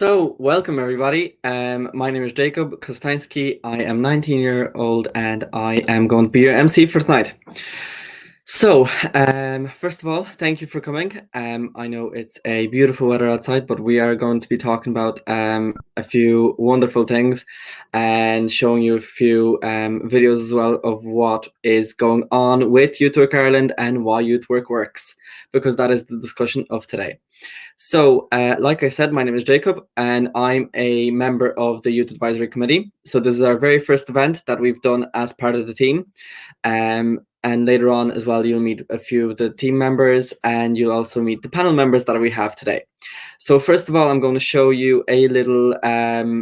So, welcome everybody. My name is Jacob Kostański. I am 19-year-old and I am going to be your MC for tonight. So, first of all, thank you for coming. I know it's a beautiful weather outside, but we are going to be talking about a few wonderful things and showing you a few videos as well of what is going on with Youth Work Ireland and why Youth Work works, because that is the discussion of today. So, like I said, my name is Jacob and I'm a member of the Youth Advisory Committee. So this is our very first event that we've done as part of the team. And later on as well, you'll meet a few of the team members and you'll also meet the panel members that we have today. So first of all, I'm going to show you a little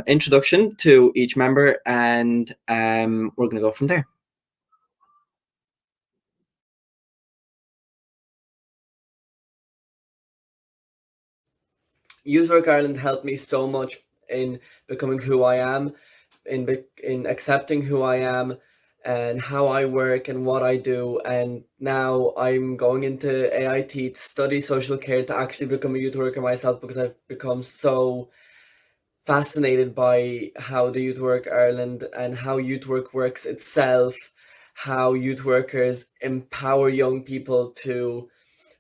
introduction to each member and we're going to go from there. Youth Work Ireland helped me so much in becoming who I am, in accepting who I am and how I work and what I do. And now I'm going into AIT to study social care to actually become a youth worker myself, because I've become so fascinated by how the Youth Work Ireland and how youth work works itself, how youth workers empower young people to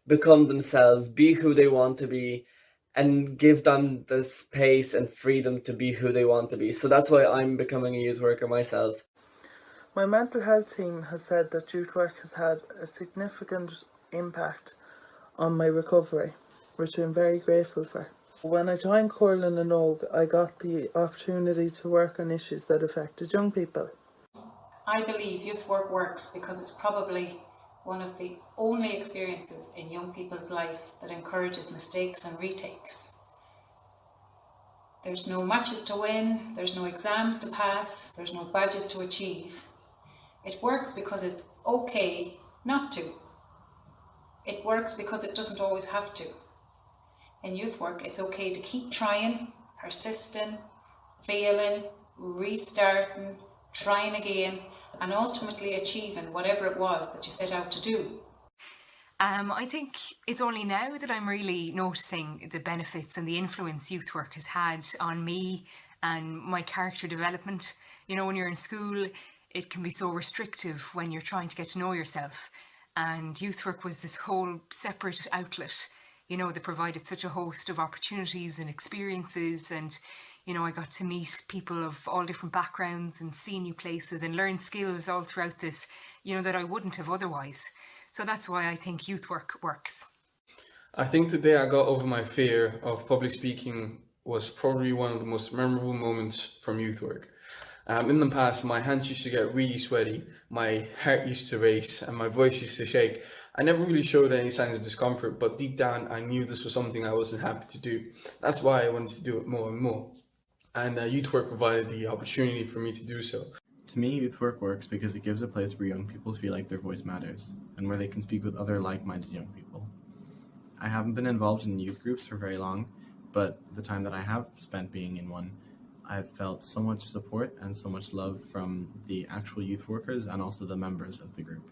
become themselves, be who they want to be, and give them the space and freedom to be who they want to be. So that's why I'm becoming a youth worker myself. My mental health team has said that youth work has had a significant impact on my recovery, which I'm very grateful for. When I joined Corlin and Og, I got the opportunity to work on issues that affected young people. I believe youth work works because it's probably one of the only experiences in young people's life that encourages mistakes and retakes. There's no matches to win, there's no exams to pass, there's no badges to achieve. It works because it's okay not to. It works because it doesn't always have to. In youth work, it's okay to keep trying, persisting, failing, restarting, trying again, and ultimately achieving whatever it was that you set out to do. I think it's only now that I'm really noticing the benefits and the influence youth work has had on me and my character development. You know, when you're in school, it can be so restrictive when you're trying to get to know yourself. And youth work was this whole separate outlet, you know, that provided such a host of opportunities and experiences. And you know, I got to meet people of all different backgrounds and see new places and learn skills all throughout this, you know, that I wouldn't have otherwise. So that's why I think youth work works. I think the day I got over my fear of public speaking was probably one of the most memorable moments from youth work. In the past, my hands used to get really sweaty, my heart used to race, and my voice used to shake. I never really showed any signs of discomfort, but deep down, I knew this was something I wasn't happy to do. That's why I wanted to do it more and more. And youth work provided the opportunity for me to do so. To me, youth work works because it gives a place where young people feel like their voice matters, and where they can speak with other like-minded young people. I haven't been involved in youth groups for very long, but the time that I have spent being in one, I've felt so much support and so much love from the actual youth workers and also the members of the group.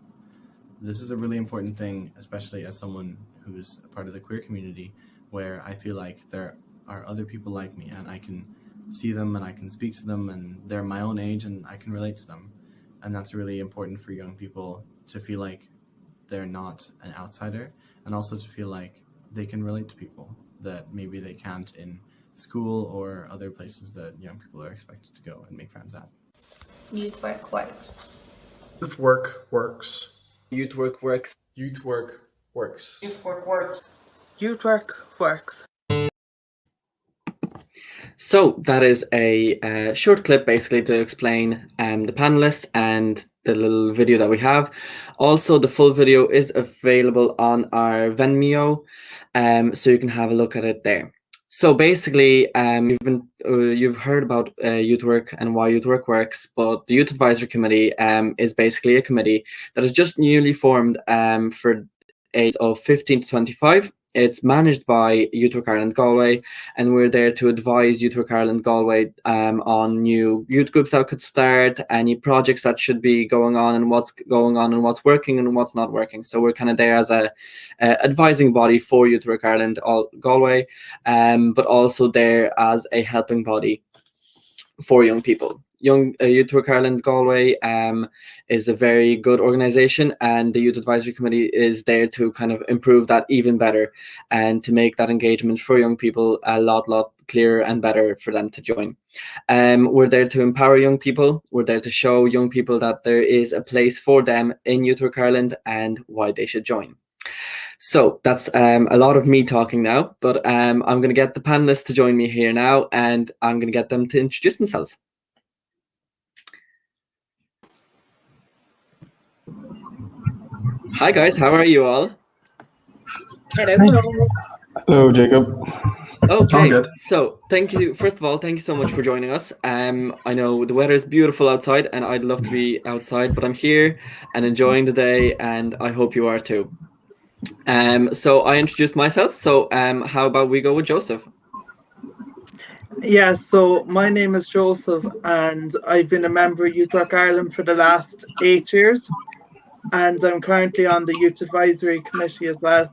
This is a really important thing, especially as someone who's a part of the queer community, where I feel like there are other people like me and I can see them and I can speak to them and they're my own age and I can relate to them. And that's really important for young people to feel like they're not an outsider, and also to feel like they can relate to people that maybe they can't in school or other places that young people are expected to go and make friends at. Youth work works. Youth work works. Youth work works. Youth work works. Youth work works. Youth work works. So that is a short clip basically to explain the panelists and the little video that we have. Also, the full video is available on our Vimeo, so you can have a look at it there. So basically, you've heard about youth work and why youth work works, but the Youth Advisory Committee is basically a committee that is just newly formed for ages of 15 to 25. It's managed by Youth Work Ireland Galway, and we're there to advise Youth Work Ireland Galway on new youth groups that could start, any projects that should be going on, and what's going on, and what's working and what's not working. So we're kind of there as a advising body for Youth Work Ireland Galway, but also there as a helping body for young people. Youth Work Ireland Galway is a very good organisation, and the Youth Advisory Committee is there to kind of improve that even better and to make that engagement for young people a lot clearer and better for them to join. We're there to empower young people. We're there to show young people that there is a place for them in Youth Work Ireland and why they should join. So that's a lot of me talking now, but I'm going to get the panelists to join me here now, and I'm going to get them to introduce themselves. Hi guys, how are you all? Hello. Hello, Jacob. Okay, good. so thank you. First of all, thank you so much for joining us. I know the weather is beautiful outside, and I'd love to be outside, but I'm here and enjoying the day, and I hope you are too. So I introduced myself. So how about we go with Joseph? Yeah, so my name is Joseph, and I've been a member of Youth Work Ireland for the last 8 years, and I'm currently on the Youth Advisory Committee as well.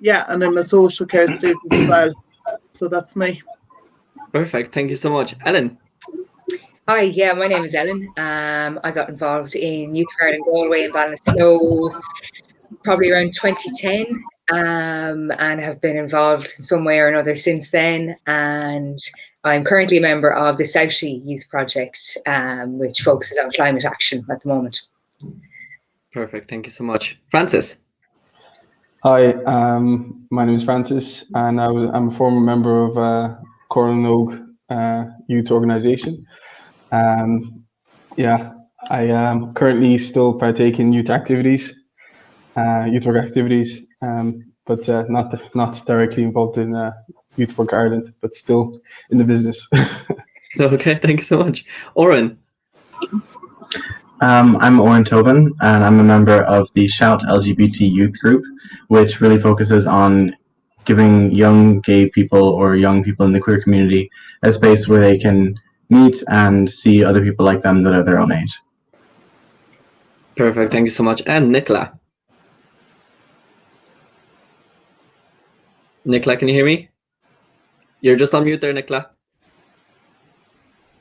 Yeah, and I'm a social care student as well. So that's me. Perfect. Thank you so much. Ellen. Hi, yeah, my name is Ellen. I got involved in Youth Work Ireland Galway in Ballinasloe probably around 2010, and have been involved in some way or another since then. And I'm currently a member of the Southie Youth Project, which focuses on climate action at the moment. Perfect. Thank you so much. Francis. Hi, my name is Francis, and I'm a former member of Cornogue Youth Organisation. Yeah, I am currently still partake in youth activities, youth work activities, but not directly involved in Youth Work Ireland, but still in the business. Okay, thank you so much. Oren. I'm Oren Tobin, and I'm a member of the Shout LGBT youth group, which really focuses on giving young gay people or young people in the queer community a space where they can meet and see other people like them that are their own age. Perfect. Thank you so much. And Nicola. Nicola, can you hear me? You're just on mute there, Nicola.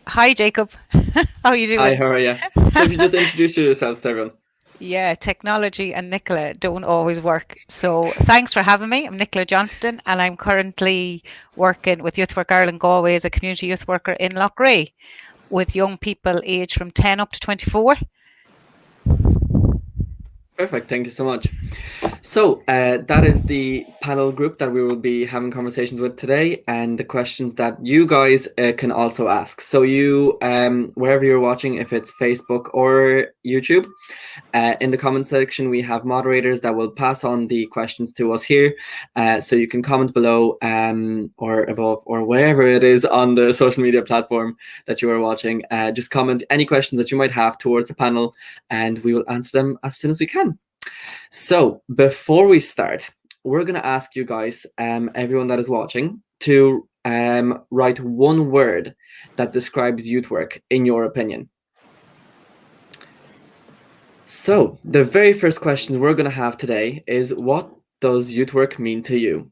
Hi, Jacob. How are you doing? Hi, how are you? So if you just introduce yourselves to everyone. Yeah, technology and Nicola don't always work. So thanks for having me. I'm Nicola Johnston, and I'm currently working with Youth Work Ireland Galway as a community youth worker in Loughrea with young people aged from 10 up to 24. Perfect. Thank you so much. So that is the panel group that we will be having conversations with today, and the questions that you guys can also ask. So you, wherever you're watching, if it's Facebook or YouTube, in the comment section, we have moderators that will pass on the questions to us here. So you can comment below or above or wherever it is on the social media platform that you are watching. Just comment any questions that you might have towards the panel, and we will answer them as soon as we can. So before we start, we're going to ask you guys, everyone that is watching, to write one word that describes youth work in your opinion. So the very first question we're going to have today is, what does youth work mean to you?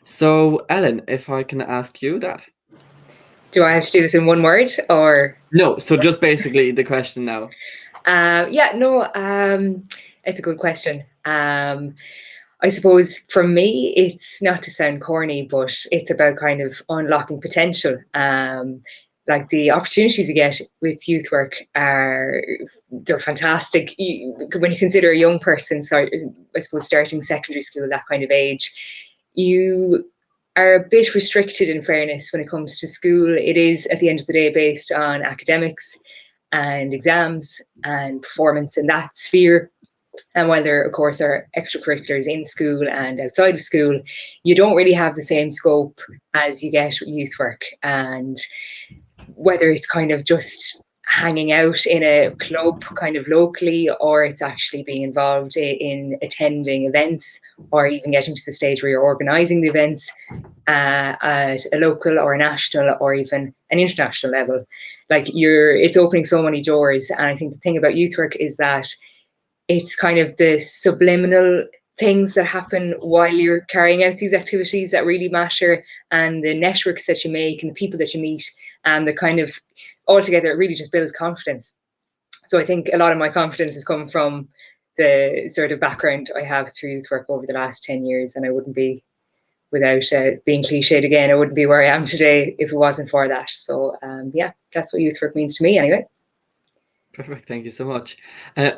So Ellen, if I can ask you that. Do I have to do this in one word or? No, so just basically the question now. It's a good question. I suppose for me, it's not to sound corny, but it's about kind of unlocking potential. Like the opportunities you get with youth work they're fantastic. When you consider a young person, so I suppose starting secondary school, that kind of age, you are a bit restricted in fairness when it comes to school. It is at the end of the day based on academics and exams and performance in that sphere. And while there, of course, are extracurriculars in school and outside of school, you don't really have the same scope as you get with youth work. And whether it's kind of just hanging out in a club kind of locally, or it's actually being involved in attending events, or even getting to the stage where you're organising the events at a local or a national or even an international level. Like it's opening so many doors. And I think the thing about youth work is that it's kind of the subliminal things that happen while you're carrying out these activities that really matter, and the networks that you make and the people that you meet, and the kind of altogether it really just builds confidence. So I think a lot of my confidence has come from the sort of background I have through youth work over the last 10 years, and I wouldn't be, without being cliched again, I wouldn't be where I am today if it wasn't for that. So yeah, that's what youth work means to me anyway. Perfect, thank you so much.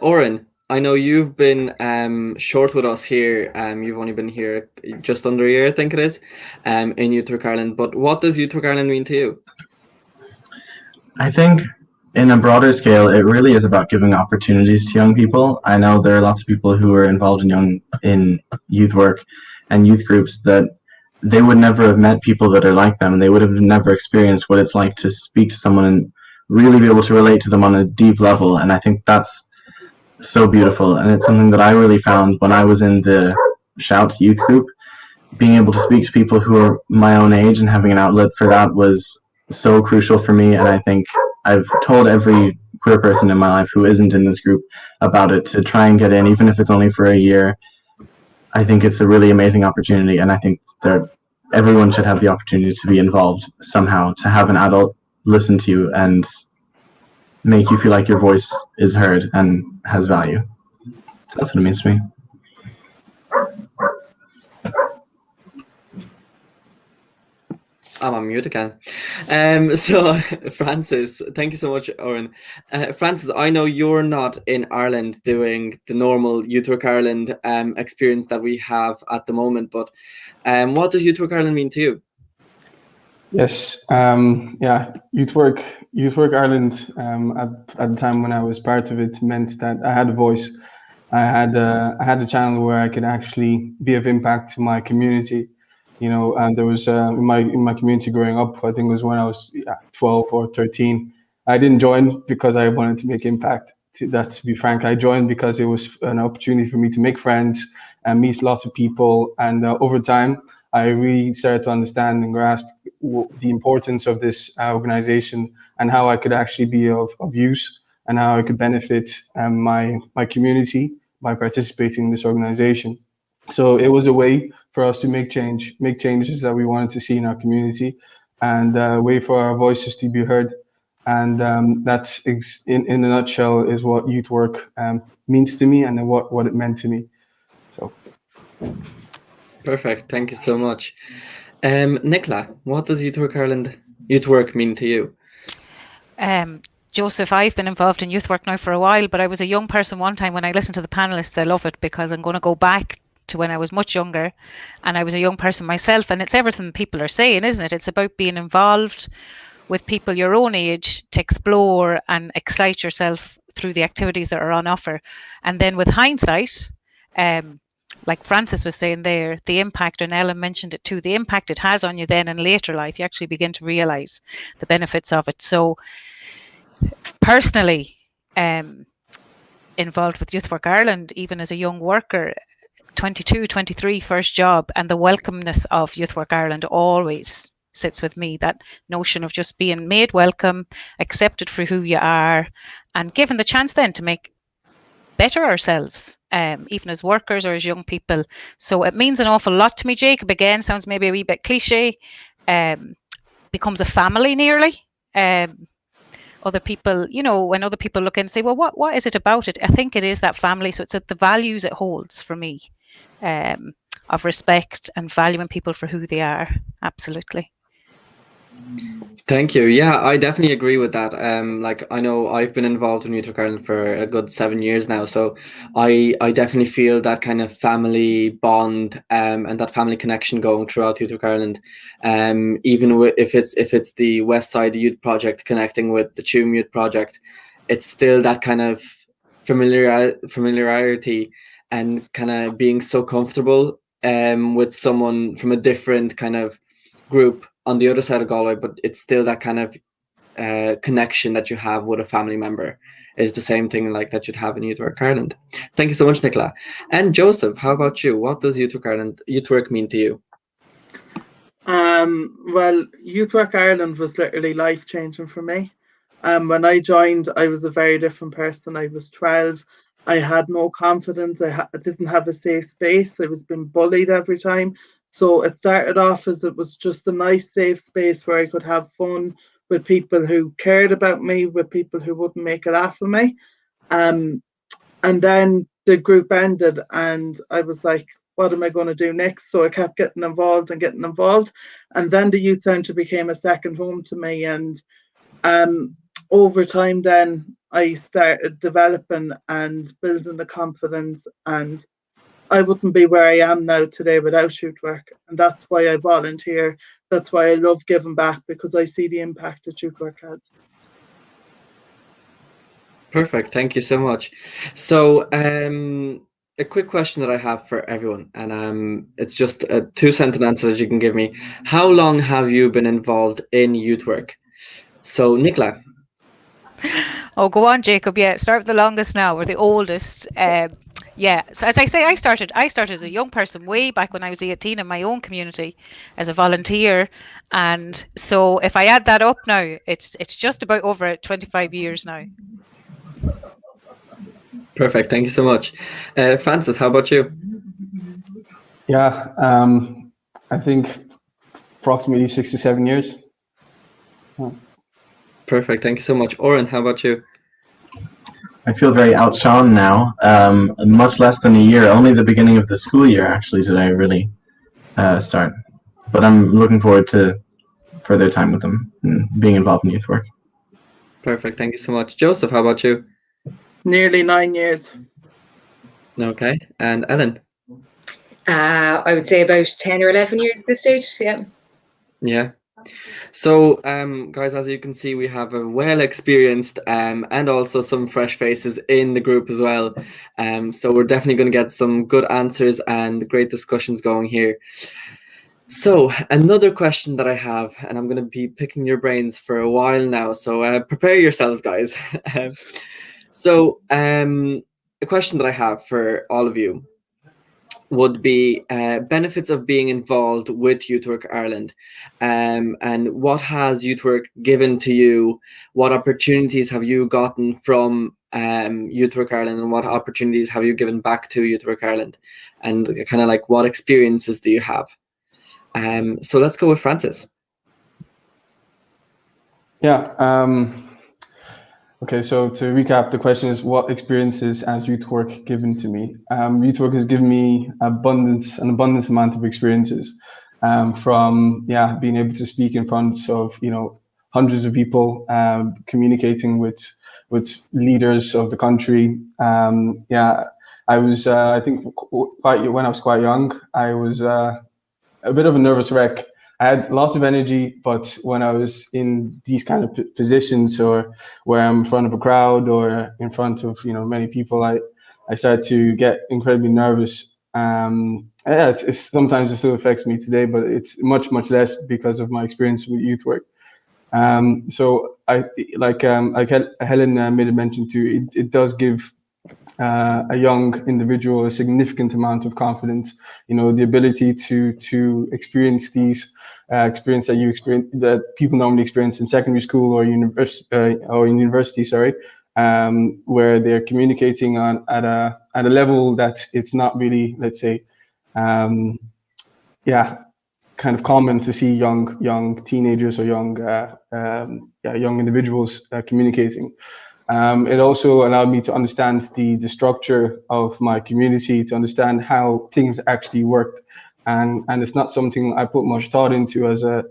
Oren, I know you've been short with us here. You've only been here just under a year, I think it is, in Youth Work Ireland. But what does Youth Work Ireland mean to you? I think in a broader scale, it really is about giving opportunities to young people. I know there are lots of people who are involved in youth work and youth groups that they would never have met people that are like them. They would have never experienced what it's like to speak to someone and really be able to relate to them on a deep level. And I think that's so beautiful. And it's something that I really found when I was in the Shout youth group. Being able to speak to people who are my own age and having an outlet for that was so crucial for me. And I think I've told every queer person in my life who isn't in this group about it to try and get in, even if it's only for a year. I think it's a really amazing opportunity, and I think that everyone should have the opportunity to be involved somehow, to have an adult listen to you and make you feel like your voice is heard and has value. So that's what it means to me. I'm on mute again. So Francis, thank you so much, Oren. Francis, I know you're not in Ireland doing the normal Youth Work Ireland experience that we have at the moment, but what does Youth Work Ireland mean to you? Yes, yeah, Youth Work Ireland at the time when I was part of it meant that I had a voice. I had a channel where I could actually be of impact to my community. You know, and there was in my community growing up, I think it was when I was 12 or 13. I didn't join because I wanted to make impact. To be frank, I joined because it was an opportunity for me to make friends and meet lots of people. And over time, I really started to understand and grasp the importance of this organization and how I could actually be of use and how I could benefit my community by participating in this organization. So it was a way for us to make changes that we wanted to see in our community, and a way for our voices to be heard. And that's in a nutshell is what youth work means to me and what it meant to me. So. Perfect, thank you so much. Nicola, what does Youth Work Ireland youth work mean to you? Joseph, I've been involved in youth work now for a while, but I was a young person one time when I listened to the panelists. I love it because I'm going to go back to when I was much younger and I was a young person myself, and it's everything people are saying, isn't it? It's about being involved with people your own age to explore and excite yourself through the activities that are on offer. And then with hindsight, like Francis was saying there, the impact, and Ellen mentioned it too, the impact it has on you then in later life, you actually begin to realize the benefits of it. So personally, involved with Youth Work Ireland, even as a young worker, 22, 23, first job, and the welcomeness of Youth Work Ireland always sits with me. That notion of just being made welcome, accepted for who you are, and given the chance then to make better ourselves, even as workers or as young people. So it means an awful lot to me. Jacob, again, sounds maybe a wee bit cliche, becomes a family nearly. Other people, you know, when other people look and say, well, what is it about it? I think it is that family. So it's the values it holds for me, of respect and valuing people for who they are. Absolutely. Thank you. Yeah, I definitely agree with that. Like I know I've been involved in Youth Work Ireland for a good 7 years now, so I definitely feel that kind of family bond and that family connection going throughout Youth Work Ireland. Even if it's the West Side Youth Project connecting with the Tuam Youth Project, it's still that kind of familiarity and kind of being so comfortable with someone from a different kind of group on the other side of Galway, but it's still that kind of connection that you have with a family member is the same thing like that you'd have in Youth Work Ireland. Thank you so much, Nicola. And Joseph, how about you? What does Youth Work mean to you? Well, Youth Work Ireland was literally life changing for me. When I joined, I was a very different person. I was 12. I had no confidence. I didn't have a safe space. I was being bullied every time. So it started off as it was just a nice, safe space where I could have fun with people who cared about me, with people who wouldn't make a laugh of me. And then the group ended, and I was like, what am I going to do next? So I kept getting involved. And then the youth centre became a second home to me. And over time, then I started developing and building the confidence. And I wouldn't be where I am now today without Youth Work. And that's why I volunteer. That's why I love giving back, because I see the impact that Youth Work has. Perfect. Thank you so much. So, a quick question that I have for everyone, and it's just a 2-sentence answer that you can give me. How long have you been involved in Youth Work? So, Nicola. Oh, go on, Jacob. Yeah, start with the longest now, or the oldest. Yeah. So as I say, I started as a young person way back when I was 18 in my own community as a volunteer, and so if I add that up now, it's just about over 25 years now. Perfect. Thank you so much. Francis, how about you? Yeah, I think approximately 6 to 7 years. Perfect. Thank you so much. Oren, how about you? I feel very outshone now. Much less than a year. Only the beginning of the school year, actually, did I really start. But I'm looking forward to further time with them and being involved in youth work. Perfect. Thank you so much. Joseph, how about you? Nearly 9 years. Okay. And Ellen? I would say about 10 or 11 years at this stage. Yeah. Yeah. So, guys, as you can see, we have a well-experienced and also some fresh faces in the group as well. So we're definitely going to get some good answers and great discussions going here. So another question that I have, and I'm going to be picking your brains for a while now, so prepare yourselves, guys. So a question that I have for all of you would be benefits of being involved with Youth Work Ireland, and what has Youth Work given to you? What opportunities have you gotten from Youth Work Ireland, and what opportunities have you given back to Youth Work Ireland, and kind of like what experiences do you have? So let's go with Francis. Yeah. Okay, so to recap, the question is, what experiences has Youth Work given to me? Youth Work has given me an abundance amount of experiences, from being able to speak in front of hundreds of people, communicating with leaders of the country. I was I think when I was quite young, I was a bit of a nervous wreck. I had lots of energy, but when I was in these kind of positions, or where I'm in front of a crowd or in front of many people, I started to get incredibly nervous. Sometimes it still affects me today, but it's much less because of my experience with youth work. So I Helen made a mention to it does give a young individual a significant amount of confidence, the ability to experience these experience that people normally experience in secondary school or university, where they're communicating at a level that it's not really, let's say, kind of common to see young teenagers or young individuals communicating. It also allowed me to understand the structure of my community, to understand how things actually worked, and it's not something I put much thought into as a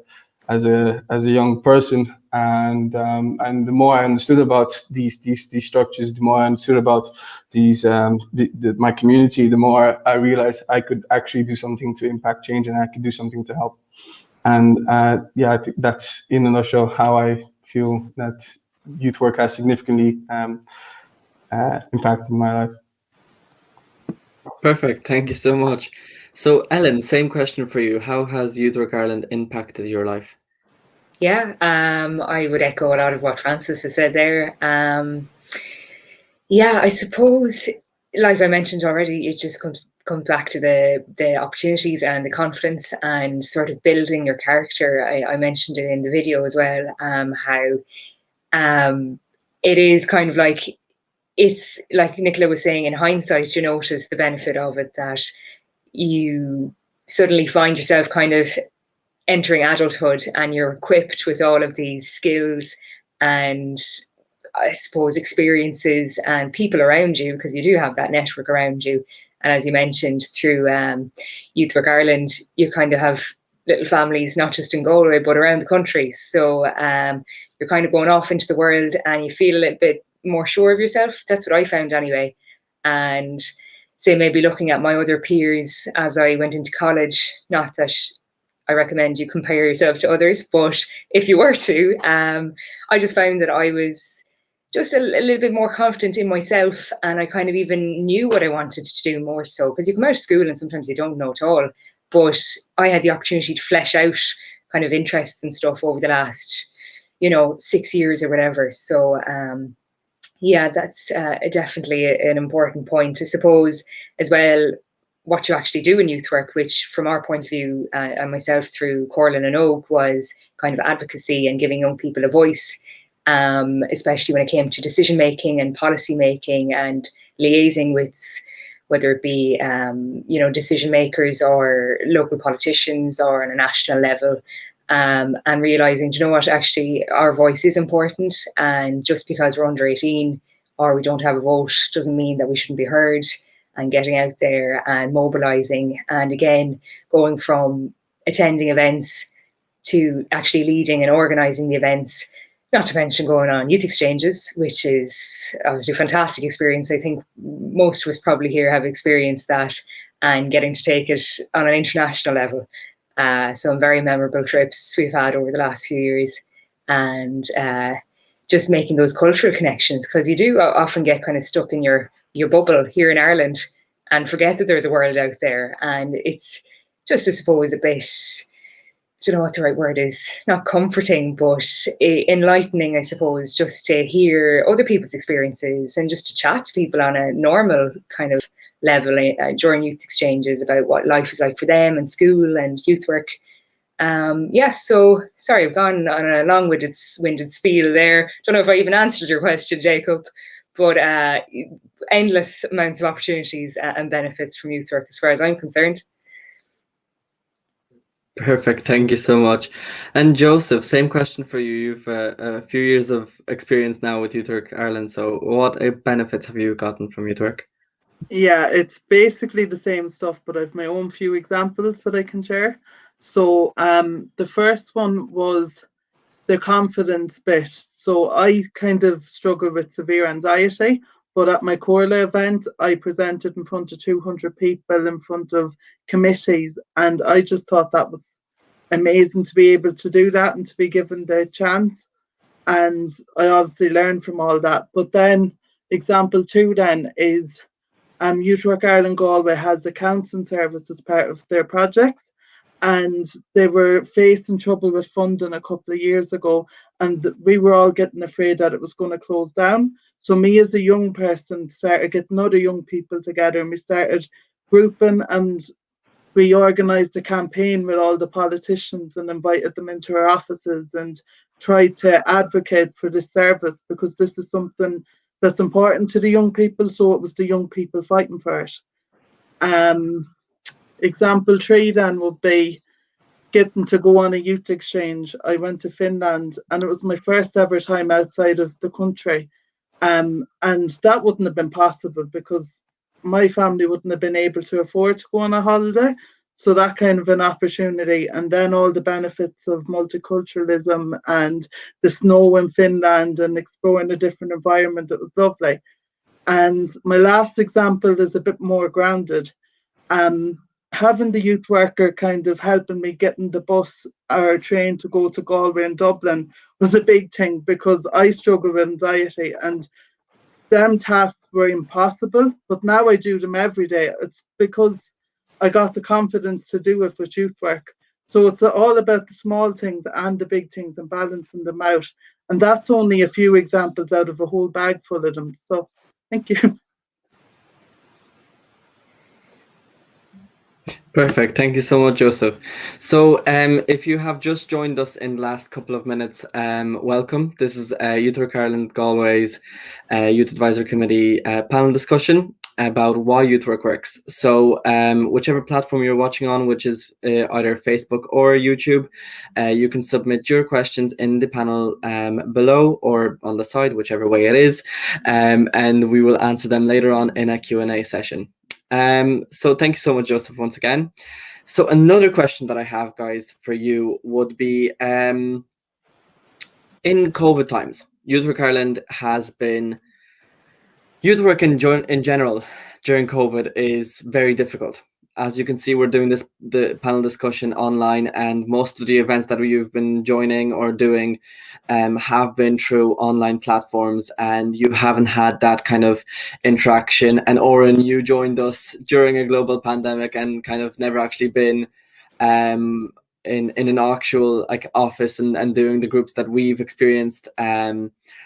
young person. And the more I understood about these structures, the more I understood about these my community, the more I realized I could actually do something to impact change, and I could do something to help. And I think that's in a nutshell how I feel that youth work has significantly impacted my life. Perfect. Thank you so much. So Ellen, same question for you. How has Youth Work Ireland impacted your life? Yeah, I would echo a lot of what Francis has said there. Yeah, I suppose, like I mentioned already, it just comes back to the opportunities and the confidence and sort of building your character. I mentioned it in the video as well, how it is kind of like, it's like Nicola was saying, in hindsight, you notice the benefit of it, that you suddenly find yourself kind of entering adulthood and you're equipped with all of these skills and, I suppose, experiences and people around you, because you do have that network around you. And as you mentioned, through Youth Work Ireland, you kind of have little families, not just in Galway, but around the country. So you're kind of going off into the world and you feel a little bit more sure of yourself. That's what I found anyway. And say maybe looking at my other peers as I went into college, not that I recommend you compare yourself to others, but if you were to, I just found that I was just a little bit more confident in myself, and I kind of even knew what I wanted to do more so, because you come out of school and sometimes you don't know at all. But I had the opportunity to flesh out kind of interests and stuff over the last, 6 years or whatever. So yeah, that's definitely an important point, I suppose, as well. What you actually do in youth work, which from our point of view, and myself through Corlin and Oak, was kind of advocacy and giving young people a voice, especially when it came to decision making and policy making and liaising with, whether it be decision makers or local politicians or on a national level, and realizing, you know what, actually our voice is important, and just because we're under 18 or we don't have a vote doesn't mean that we shouldn't be heard. And getting out there and mobilizing, and again going from attending events to actually leading and organizing the events, not to mention going on youth exchanges, which is obviously a fantastic experience. I think most of us probably here have experienced that, and getting to take it on an international level. Some very memorable trips we've had over the last few years, and just making those cultural connections, because you do often get kind of stuck in your bubble here in Ireland and forget that there's a world out there. And it's just, I suppose, a bit, I don't know what the right word is, not comforting, but enlightening, I suppose, just to hear other people's experiences and just to chat to people on a normal kind of level during youth exchanges about what life is like for them and school and youth work. So sorry, I've gone on a long-winded spiel there. Don't know if I even answered your question, Jacob, but endless amounts of opportunities and benefits from youth work as far as I'm concerned. Perfect. Thank you so much. And Joseph, same question for you. You've a few years of experience now with Youth Work Ireland. So what benefits have you gotten from Youth Work? Yeah, it's basically the same stuff, but I've my own few examples that I can share. So the first one was the confidence bit. So I kind of struggle with severe anxiety, but at my Corla event, I presented in front of 200 people, in front of committees, and I just thought that was amazing to be able to do that and to be given the chance. And I obviously learned from all that. But then example two then is Youth Work Ireland Galway has a counselling service as part of their projects, and they were facing trouble with funding a couple of years ago, and we were all getting afraid that it was going to close down. So me as a young person started getting other young people together, and we started grouping, and we organised a campaign with all the politicians and invited them into our offices and tried to advocate for this service, because this is something that's important to the young people. So it was the young people fighting for it. Example three then would be getting to go on a youth exchange. I went to Finland, and it was my first ever time outside of the country. And that wouldn't have been possible because my family wouldn't have been able to afford to go on a holiday. So that kind of an opportunity, and then all the benefits of multiculturalism and the snow in Finland and exploring a different environment, it was lovely. And my last example is a bit more grounded. Having the youth worker kind of helping me getting the bus or train to go to Galway and Dublin was a big thing, because I struggle with anxiety, and them tasks were impossible, but now I do them every day. It's because I got the confidence to do it with youth work. So it's all about the small things and the big things and balancing them out. And that's only a few examples out of a whole bag full of them. So thank you. Perfect. Thank you so much, Joseph. So, if you have just joined us in the last couple of minutes, welcome. This is Youth Work Ireland Galway's Youth Advisory Committee panel discussion about why youth work works. So, whichever platform you're watching on, which is either Facebook or YouTube, you can submit your questions in the panel below or on the side, whichever way it is, and we will answer them later on in a Q&A session. So thank you so much, Joseph, once again. So another question that I have, guys, for you would be, in COVID times, Youth Work Ireland has been, youth work in general during COVID is very difficult. As you can see, we're doing the panel discussion online, and most of the events that you've been joining or doing have been through online platforms, and you haven't had that kind of interaction. And Oren, you joined us during a global pandemic and kind of never actually been in an actual like office and doing the groups that we've experienced.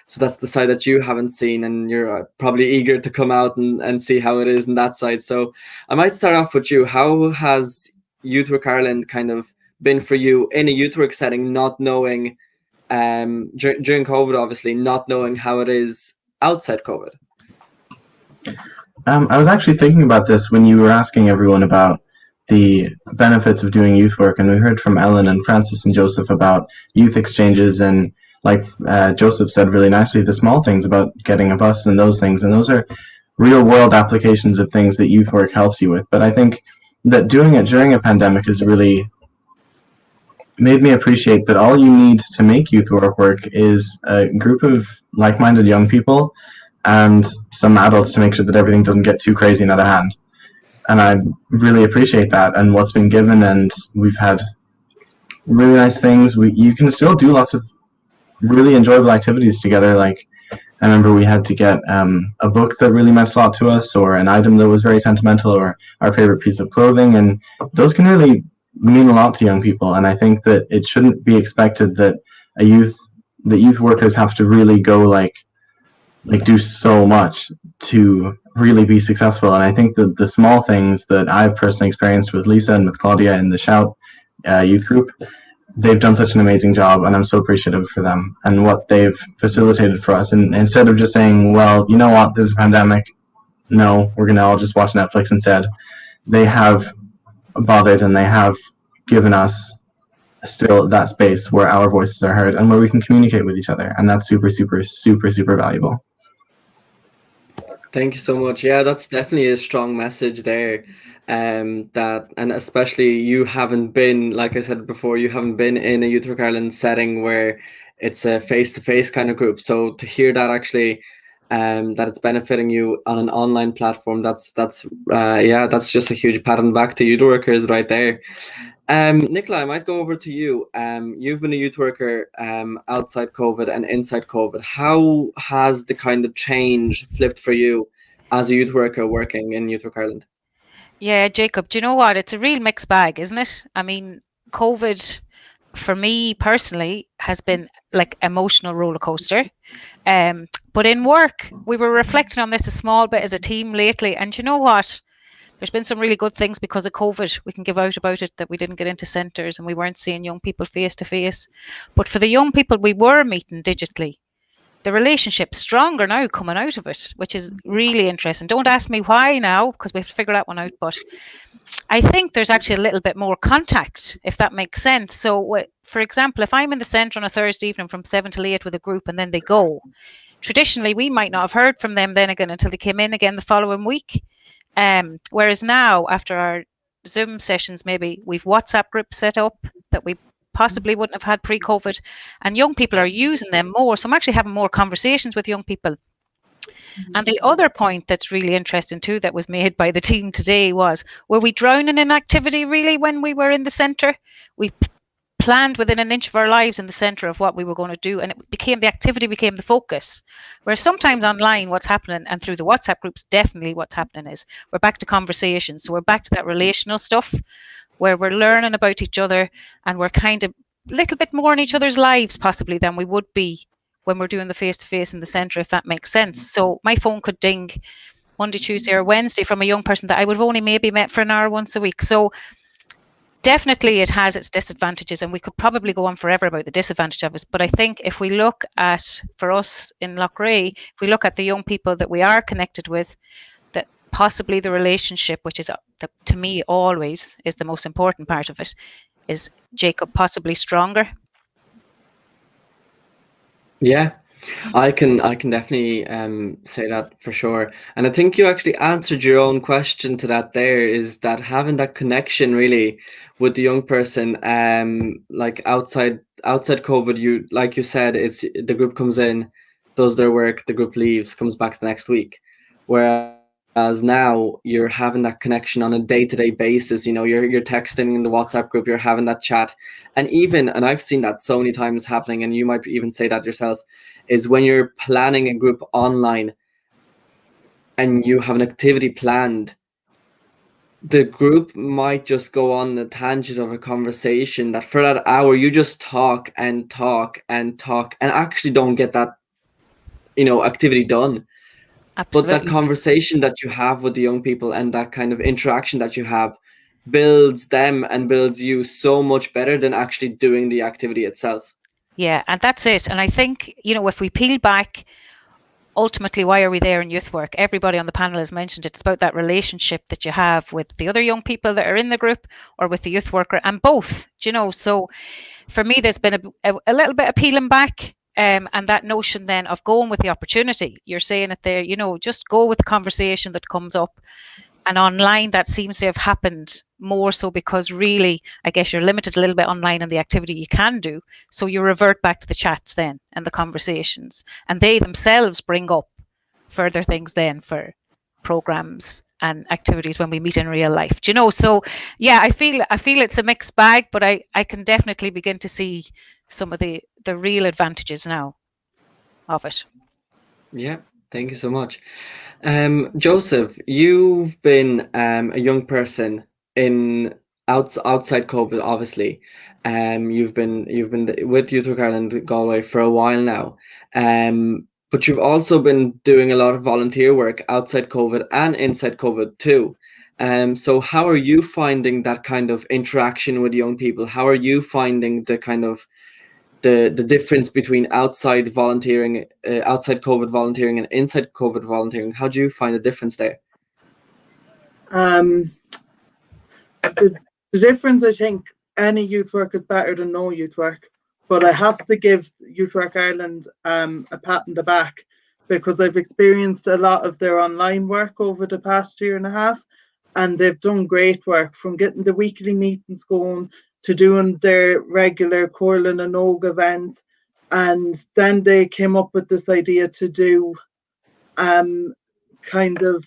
So that's the side that you haven't seen, and you're probably eager to come out and see how it is in that side. So I might start off with you. How has Youth Work Ireland kind of been for you in a youth work setting, not knowing during COVID, obviously, not knowing how it is outside COVID? I was actually thinking about this when you were asking everyone about the benefits of doing youth work, and we heard from Ellen and Francis and Joseph about youth exchanges, and like Joseph said really nicely, the small things about getting a bus and those things, and those are real world applications of things that youth work helps you with. But I think that doing it during a pandemic has really made me appreciate that all you need to make youth work work is a group of like-minded young people and some adults to make sure that everything doesn't get too crazy and out of hand. And I really appreciate that and what's been given, and we've had really nice things. You can still do lots of really enjoyable activities together. Like, I remember we had to get a book that really meant a lot to us, or an item that was very sentimental, or our favorite piece of clothing, and those can really mean a lot to young people. And I think that it shouldn't be expected that youth workers have to really go like do so much to really be successful. And I think that the small things that I've personally experienced with Lisa and with Claudia in the Shout youth group, they've done such an amazing job, and I'm so appreciative for them and what they've facilitated for us. And instead of just saying, well, you know what, this is a pandemic, no, we're going to all just watch Netflix instead, they have bothered, and they have given us still that space where our voices are heard and where we can communicate with each other. And that's super, super, super, super valuable. Thank you so much. Yeah, that's definitely a strong message there. And especially you haven't been, like I said before, you haven't been in a Youth Work Ireland setting where it's a face-to-face kind of group. So to hear that actually, that it's benefiting you on an online platform, that's just a huge pat on the back to youth workers right there. Nicola, I might go over to you. You've been a youth worker outside COVID and inside COVID. How has the kind of change flipped for you as a youth worker working in Youth Work Ireland? Yeah, Jacob, do you know what? It's a real mixed bag, isn't it? I mean, COVID, for me personally, has been like emotional roller coaster. But in work, we were reflecting on this a small bit as a team lately. And you know what? There's been some really good things because of COVID. We can give out about it, that we didn't get into centres and we weren't seeing young people face to face. But for the young people we were meeting digitally, the relationship's stronger now coming out of it, which is really interesting. Don't ask me why now, because we have to figure that one out. But I think there's actually a little bit more contact, if that makes sense. So, for example, if I'm in the centre on a Thursday evening from 7 till 8 with a group and then they go, traditionally we might not have heard from them then again until they came in again the following week. Whereas now, after our Zoom sessions, maybe we've WhatsApp groups set up that we possibly wouldn't have had pre-COVID, and young people are using them more. So I'm actually having more conversations with young people. And the other point that's really interesting too that was made by the team today was, were we drowning in activity really when we were in the centre? We planned within an inch of our lives in the centre of what we were going to do, and the activity became the focus. Whereas sometimes online what's happening, and through the WhatsApp groups, definitely what's happening is we're back to conversations. So we're back to that relational stuff. where we're learning about each other and we're kind of a little bit more in each other's lives possibly than we would be when we're doing the face-to-face in the centre, if that makes sense. So my phone could ding Monday, Tuesday or Wednesday from a young person that I would have only maybe met for an hour once a week. So definitely it has its disadvantages, and we could probably go on forever about the disadvantage of it. But I think if we look at, for us in Loughrea, if we look at the young people that we are connected with, that possibly the relationship, which is to me always is the most important part of it, is, Jacob, possibly stronger. Yeah, I can definitely say that for sure. And I think you actually answered your own question to that there, is that having that connection really with the young person, like outside COVID, you, like you said, it's the group comes in, does their work, the group leaves, comes back the next week. Whereas now you're having that connection on a day-to-day basis, you know, you're texting in the WhatsApp group, you're having that chat. And I've seen that so many times happening, and you might even say that yourself, is when you're planning a group online and you have an activity planned, the group might just go on a tangent of a conversation that for that hour you just talk and talk and talk and actually don't get that, you know, activity done. But that Absolutely. conversation that you have with the young people and that kind of interaction that you have builds them and builds you so much better than actually doing the activity itself. Yeah, and that's it. And I think, you know, if we peel back, ultimately, why are we there in youth work? Everybody on the panel has mentioned it's about that relationship that you have with the other young people that are in the group or with the youth worker, and both, you know. So for me, there's been a little bit of peeling back, and that notion then of going with the opportunity. You're saying it there, you know, just go with the conversation that comes up. And online, that seems to have happened more so because really, I guess you're limited a little bit online in the activity you can do. So you revert back to the chats then and the conversations. And they themselves bring up further things then for programs and activities when we meet in real life. Do you know? So yeah, I feel it's a mixed bag, but I can definitely begin to see some of the real advantages now of it. Yeah, thank you so much. Joseph, you've been a young person in outside COVID, obviously. You've been with Youth Work Ireland Galway for a while now. But you've also been doing a lot of volunteer work outside COVID and inside COVID too. So how are you finding that kind of interaction with young people? How are you finding the kind of the difference between outside volunteering, outside COVID volunteering and inside COVID volunteering? How do you find the difference there? The difference, I think, any youth work is better than no youth work. But I have to give Youth Work Ireland a pat on the back, because I've experienced a lot of their online work over the past year and a half, and they've done great work, from getting the weekly meetings going to doing their regular Corlin and Og events. And then they came up with this idea to do kind of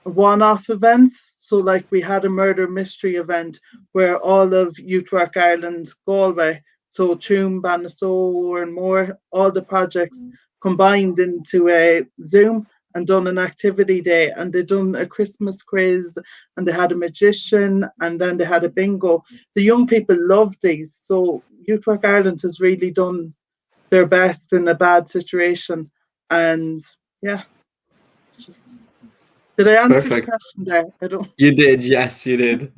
one-off events. So like we had a murder mystery event where all of Youth Work Ireland Galway, so Tuam, Banassour and more, all the projects combined into a Zoom and done an activity day, and they done a Christmas quiz, and they had a magician, and then they had a bingo. The young people loved these. So Youth Work Ireland has really done their best in a bad situation. And yeah, it's just... Did I answer Perfect. the question there? I don't. You did, yes, you did.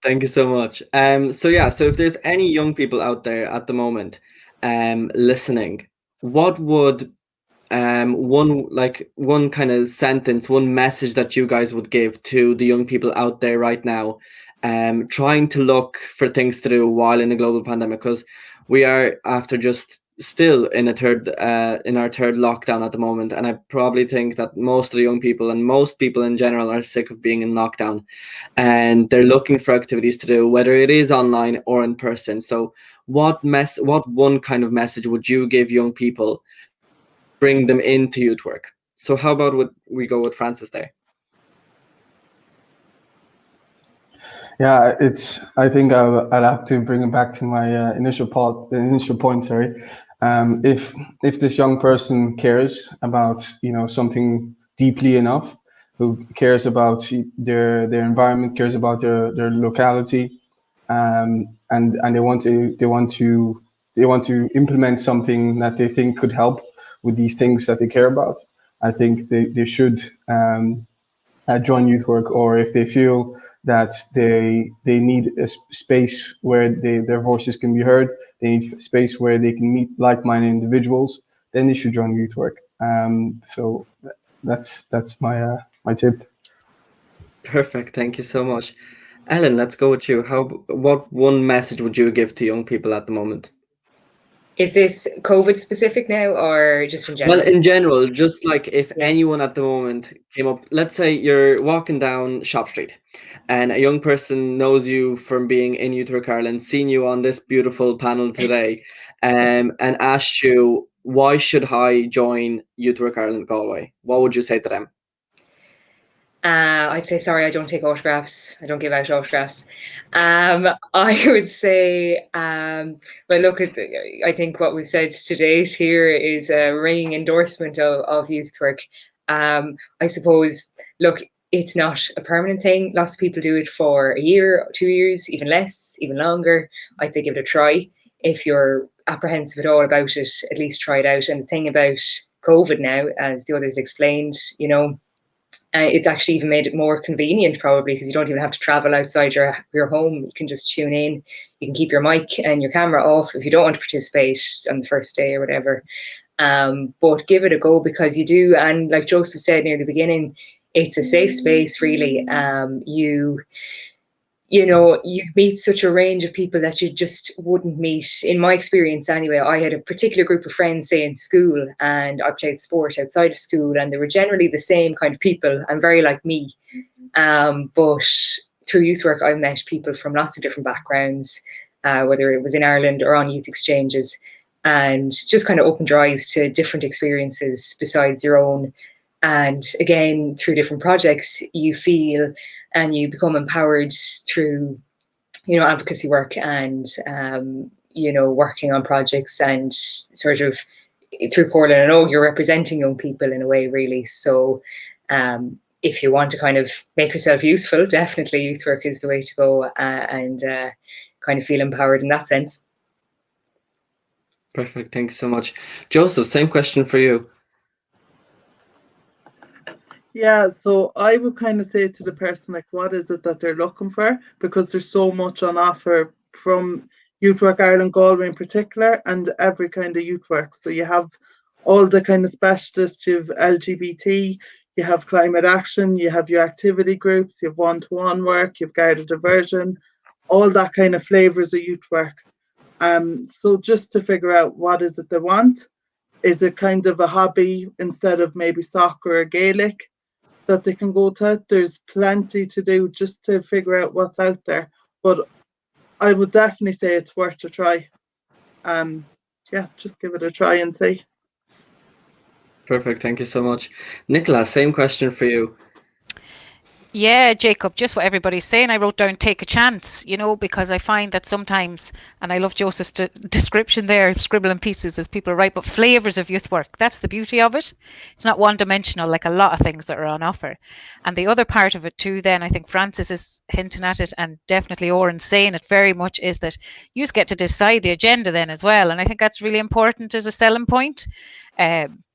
Thank you so much. So if there's any young people out there at the moment, listening, what would one kind of sentence, one message that you guys would give to the young people out there right now, trying to look for things to do while in a global pandemic? Because we are after just still in our third lockdown at the moment, and I probably think that most of the young people and most people in general are sick of being in lockdown, and they're looking for activities to do, whether it is online or in person. So what one kind of message would you give young people, bring them into youth work? So how about we go with Francis there? Yeah, I think I'll have to bring it back to my initial point. Sorry, if this young person cares about something deeply enough, who cares about their environment, cares about their locality, and they want to implement something that they think could help with these things that they care about. I think they should join youth work, or if they feel that they need a space where their voices can be heard, they need space where they can meet like-minded individuals, then they should join youth work. So that's my tip. Perfect. Thank you so much. Ellen, let's go with you. What one message would you give to young people at the moment? Is this COVID specific now, or just in general? Well, in general, just like if anyone at the moment came up, let's say you're walking down Shop Street and a young person knows you from being in Youth Work Ireland, seen you on this beautiful panel today, and asked you, why should I join Youth Work Ireland Galway? What would you say to them? I'd say, sorry, I don't take autographs. I don't give out autographs. I would say, well, look, I think what we've said to date here is a ringing endorsement of youth work. I suppose, look, it's not a permanent thing. Lots of people do it for a year, 2 years, even less, even longer. I'd say give it a try. If you're apprehensive at all about it, at least try it out. And the thing about COVID now, as the others explained, it's actually even made it more convenient, probably, because you don't even have to travel outside your home. You can just tune in. You can keep your mic and your camera off if you don't want to participate on the first day or whatever. But give it a go, because you do. And like Joseph said near the beginning, it's a safe space, really. You meet such a range of people that you just wouldn't meet. In my experience anyway, I had a particular group of friends, say in school, and I played sport outside of school, and they were generally the same kind of people and very like me. But through youth work, I met people from lots of different backgrounds, whether it was in Ireland or on youth exchanges, and just kind of opened your eyes to different experiences besides your own. And again, through different projects, you feel and you become empowered through, advocacy work and, working on projects, and sort of through Corlin and Og, you're representing young people in a way, really. So if you want to kind of make yourself useful, definitely youth work is the way to go, and kind of feel empowered in that sense. Perfect. Thanks so much. Joseph, same question for you. Yeah, so I would kind of say to the person, like, what is it that they're looking for? Because there's so much on offer from Youth Work Ireland Galway in particular, and every kind of youth work. So you have all the kind of specialists, you have LGBT, you have climate action, you have your activity groups, you have one-to-one work, you have guided diversion, all that kind of flavours of youth work. So just to figure out what is it they want. Is it kind of a hobby instead of maybe soccer or Gaelic that they can go to? There's plenty to do just to figure out what's out there. But I would definitely say it's worth a try. Just give it a try and see. Perfect. Thank you so much. Nicola, same question for you. Yeah, Jacob, just what everybody's saying. I wrote down take a chance, because I find that sometimes, and I love Joseph's description there, scribbling pieces as people write, but flavours of youth work. That's the beauty of it. It's not one dimensional like a lot of things that are on offer. And the other part of it too, then, I think Francis is hinting at it, and definitely Oren's saying it very much, is that you just get to decide the agenda then as well. And I think that's really important as a selling point.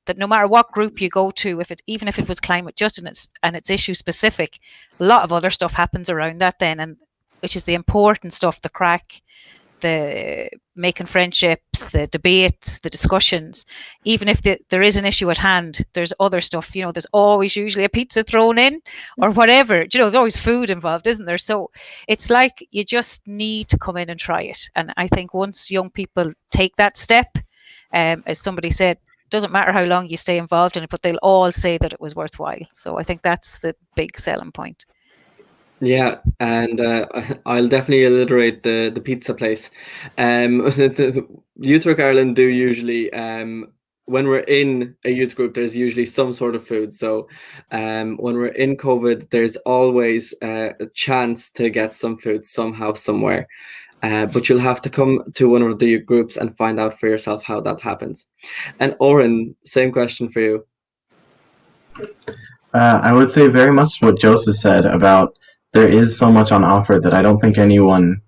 That no matter what group you go to, even if it was climate justice and it's issue specific, a lot of other stuff happens around that then, and which is the important stuff, the crack, the making friendships, the debates, the discussions. Even if there is an issue at hand, there's other stuff, there's always usually a pizza thrown in or whatever, there's always food involved, isn't there? So it's like you just need to come in and try it. And I think once young people take that step, as somebody said, doesn't matter how long you stay involved in it, but they'll all say that it was worthwhile. So I think that's the big selling point. Yeah, and I'll definitely alliterate the pizza place. Youth Work Ireland do usually, when we're in a youth group, there's usually some sort of food. So when we're in COVID, there's always a chance to get some food somehow, somewhere. But you'll have to come to one of the groups and find out for yourself how that happens. And Oren, same question for you. I would say very much what Joseph said about there is so much on offer that I don't think anyone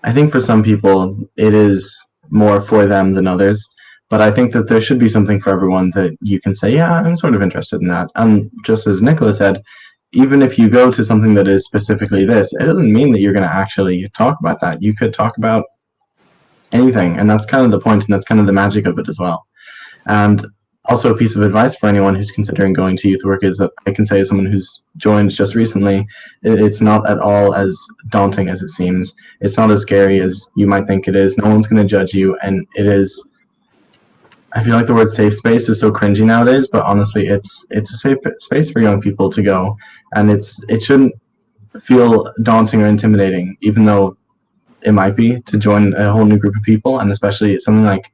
I think for some people it is more for them than others. But I think that there should be something for everyone that you can say, yeah, I'm sort of interested in that. And just as Nicola said, even if you go to something that is specifically this, it doesn't mean that you're going to actually talk about that. You could talk about anything, and that's kind of the point, and that's kind of the magic of it as well. And also, a piece of advice for anyone who's considering going to youth work is that I can say, as someone who's joined just recently, it's not at all as daunting as it seems. It's not as scary as you might think it is. No one's going to judge you, and it is. I feel like the word safe space is so cringy nowadays, but honestly, it's a safe space for young people to go, and it shouldn't feel daunting or intimidating, even though it might be, to join a whole new group of people, and especially something like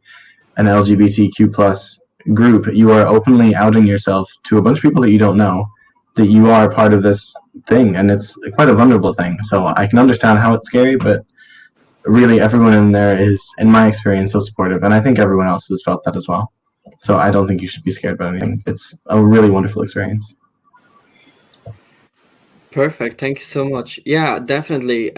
an LGBTQ plus group. You are openly outing yourself to a bunch of people that you don't know that you are part of this thing, and it's quite a vulnerable thing. So I can understand how it's scary, but really everyone in there is, in my experience, so supportive, and I think everyone else has felt that as well. So I don't think you should be scared about anything. It's a really wonderful experience. Perfect. Thank you so much. Yeah, definitely.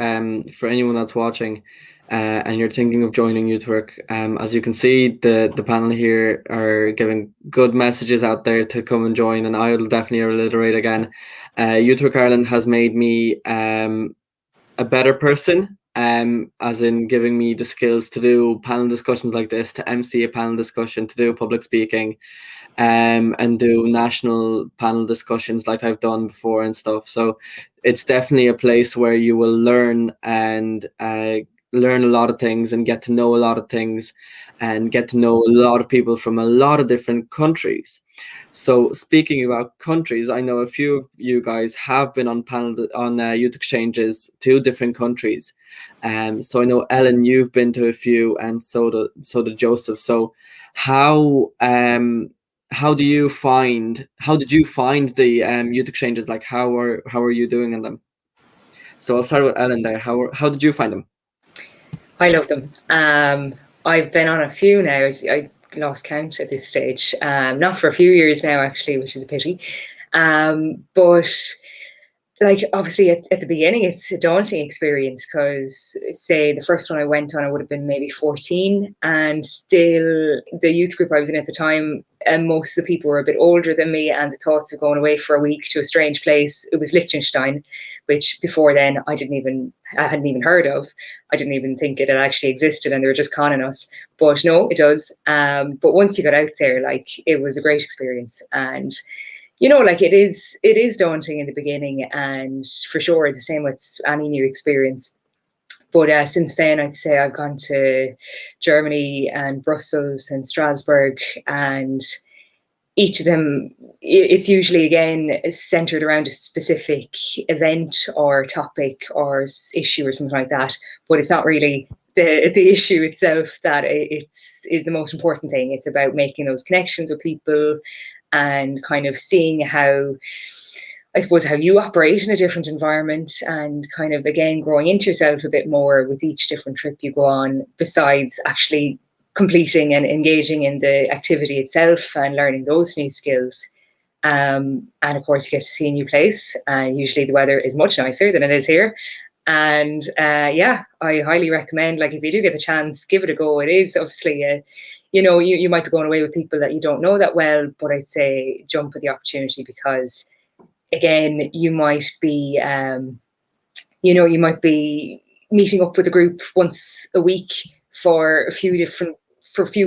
For anyone that's watching, and you're thinking of joining youth work, as you can see, the panel here are giving good messages out there to come and join. And I will definitely reiterate again, Youth Work Ireland has made me a better person. As in giving me the skills to do panel discussions like this, to MC a panel discussion, to do public speaking, and do national panel discussions like I've done before and stuff. So it's definitely a place where you will learn and learn a lot of things and get to know a lot of things and get to know a lot of people from a lot of different countries. So speaking about countries, I know a few of you guys have been on youth exchanges to different countries. So I know Ellen, you've been to a few, and so did Joseph. So how did you find the youth exchanges? Like how are you doing in them? So I'll start with Ellen there. How did you find them? I love them. I've been on a few now. I lost count at this stage. Not for a few years now, actually, which is a pity. But like obviously at the beginning it's a daunting experience because say the first one I went on I would have been maybe 14, and still the youth group I was in at the time, and most of the people were a bit older than me, and the thoughts of going away for a week to a strange place, it was Liechtenstein, which before then I hadn't even heard of. I didn't even think it had actually existed, and they were just conning us. But no, it does. But once you got out there, like it was a great experience. And like it is daunting in the beginning, and for sure the same with any new experience. But since then, I'd say I've gone to Germany and Brussels and Strasbourg, and each of them, it's usually again centered around a specific event or topic or issue or something like that. But it's not really the issue itself that is the most important thing. It's about making those connections with people and kind of seeing how, I suppose, how you operate in a different environment, and kind of again growing into yourself a bit more with each different trip you go on, besides actually completing and engaging in the activity itself and learning those new skills. And of course, you get to see a new place. Usually the weather is much nicer than it is here. And yeah, I highly recommend, like if you do get the chance, give it a go. It is obviously you might be going away with people that you don't know that well, but I'd say jump at the opportunity, because again, you might be meeting up with a group once a week for a few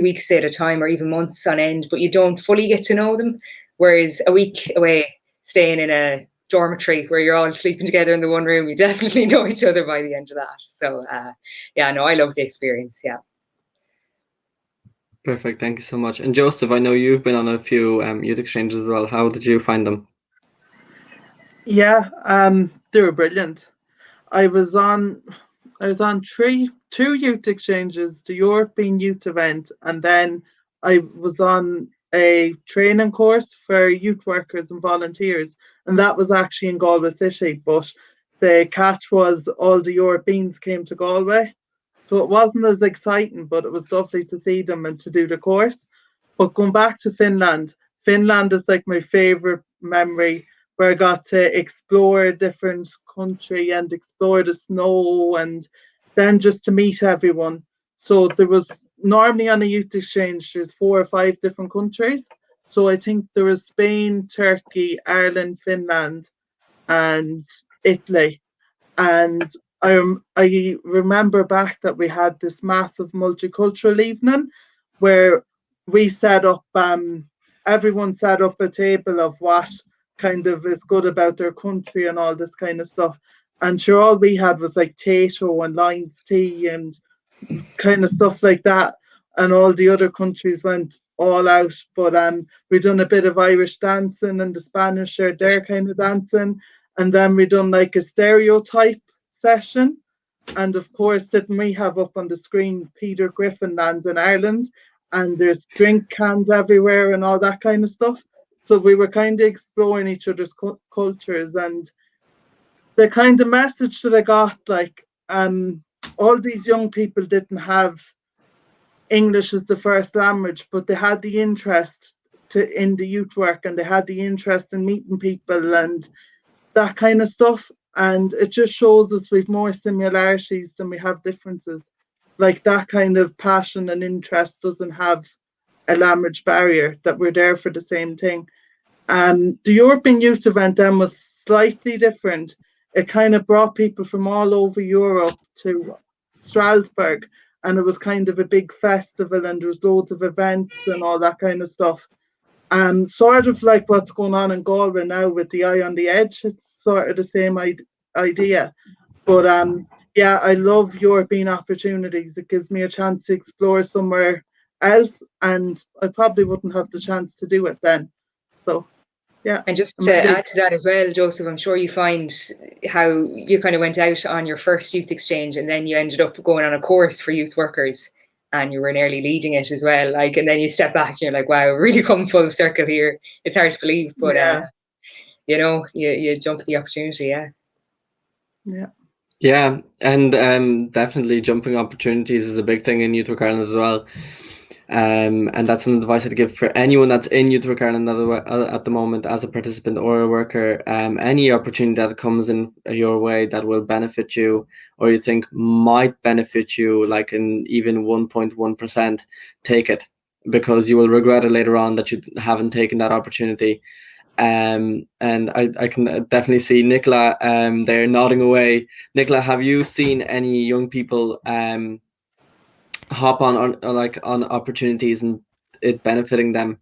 weeks at a time, or even months on end, but you don't fully get to know them. Whereas a week away, staying in a dormitory where you're all sleeping together in the one room, you definitely know each other by the end of that. So yeah, no, I love the experience. Yeah. Perfect. Thank you so much. And Joseph, I know you've been on a few youth exchanges as well. How did you find them? Yeah, they were brilliant. I was on two youth exchanges, the European Youth Event, and then I was on a training course for youth workers and volunteers, and that was actually in Galway City. But the catch was all the Europeans came to Galway, so it wasn't as exciting, but it was lovely to see them and to do the course. But going back to Finland is like my favorite memory, where I got to explore a different country and explore the snow and then just to meet everyone. So there was normally on a youth exchange, there's 4 or 5 different countries. So I think there was Spain, Turkey, Ireland, Finland, and Italy. And I remember back that we had this massive multicultural evening where we set up, everyone set up a table of what kind of is good about their country and all this kind of stuff. And sure, all we had was like Tato and Lions tea and kind of stuff like that. And all the other countries went all out. But we done a bit of Irish dancing, and the Spanish shared their kind of dancing. And then we done like a stereotype session. And of course, didn't we have up on the screen Peter Griffin lands in Ireland, and there's drink cans everywhere and all that kind of stuff. So we were kind of exploring each other's cultures, and the kind of message that I got, like, all these young people didn't have English as the first language, but they had the interest in the youth work, and they had the interest in meeting people and that kind of stuff. And it just shows us we've more similarities than we have differences. Like, that kind of passion and interest doesn't have a language barrier, that we're there for the same thing. The European Youth event then was slightly different. It kind of brought people from all over Europe to Strasbourg, and it was kind of a big festival, and there was loads of events and all that kind of stuff. Sort of like what's going on in Galway now with the Eye on the Edge. It's sort of the same idea. But yeah, I love European opportunities. It gives me a chance to explore somewhere else, and I probably wouldn't have the chance to do it then. So yeah. And just to add to that as well, Joseph, I'm sure you find how you kind of went out on your first youth exchange, and then you ended up going on a course for youth workers, and you were nearly leading it as well. Like, and then you step back and you're like, wow, really come full circle here. It's hard to believe, but you know, you jump at the opportunity. Yeah, and definitely jumping opportunities is a big thing in Youth Work Ireland as well. And that's an advice I'd give for anyone that's in Youth Work Ireland at the moment as a participant or a worker. Any opportunity that comes in your way that will benefit you, or you think might benefit you, like in even 1.1%, take it, because you will regret it later on that you haven't taken that opportunity. And I can definitely see Nicola there nodding away. Nicola, have you seen any young people hop on opportunities and it benefiting them?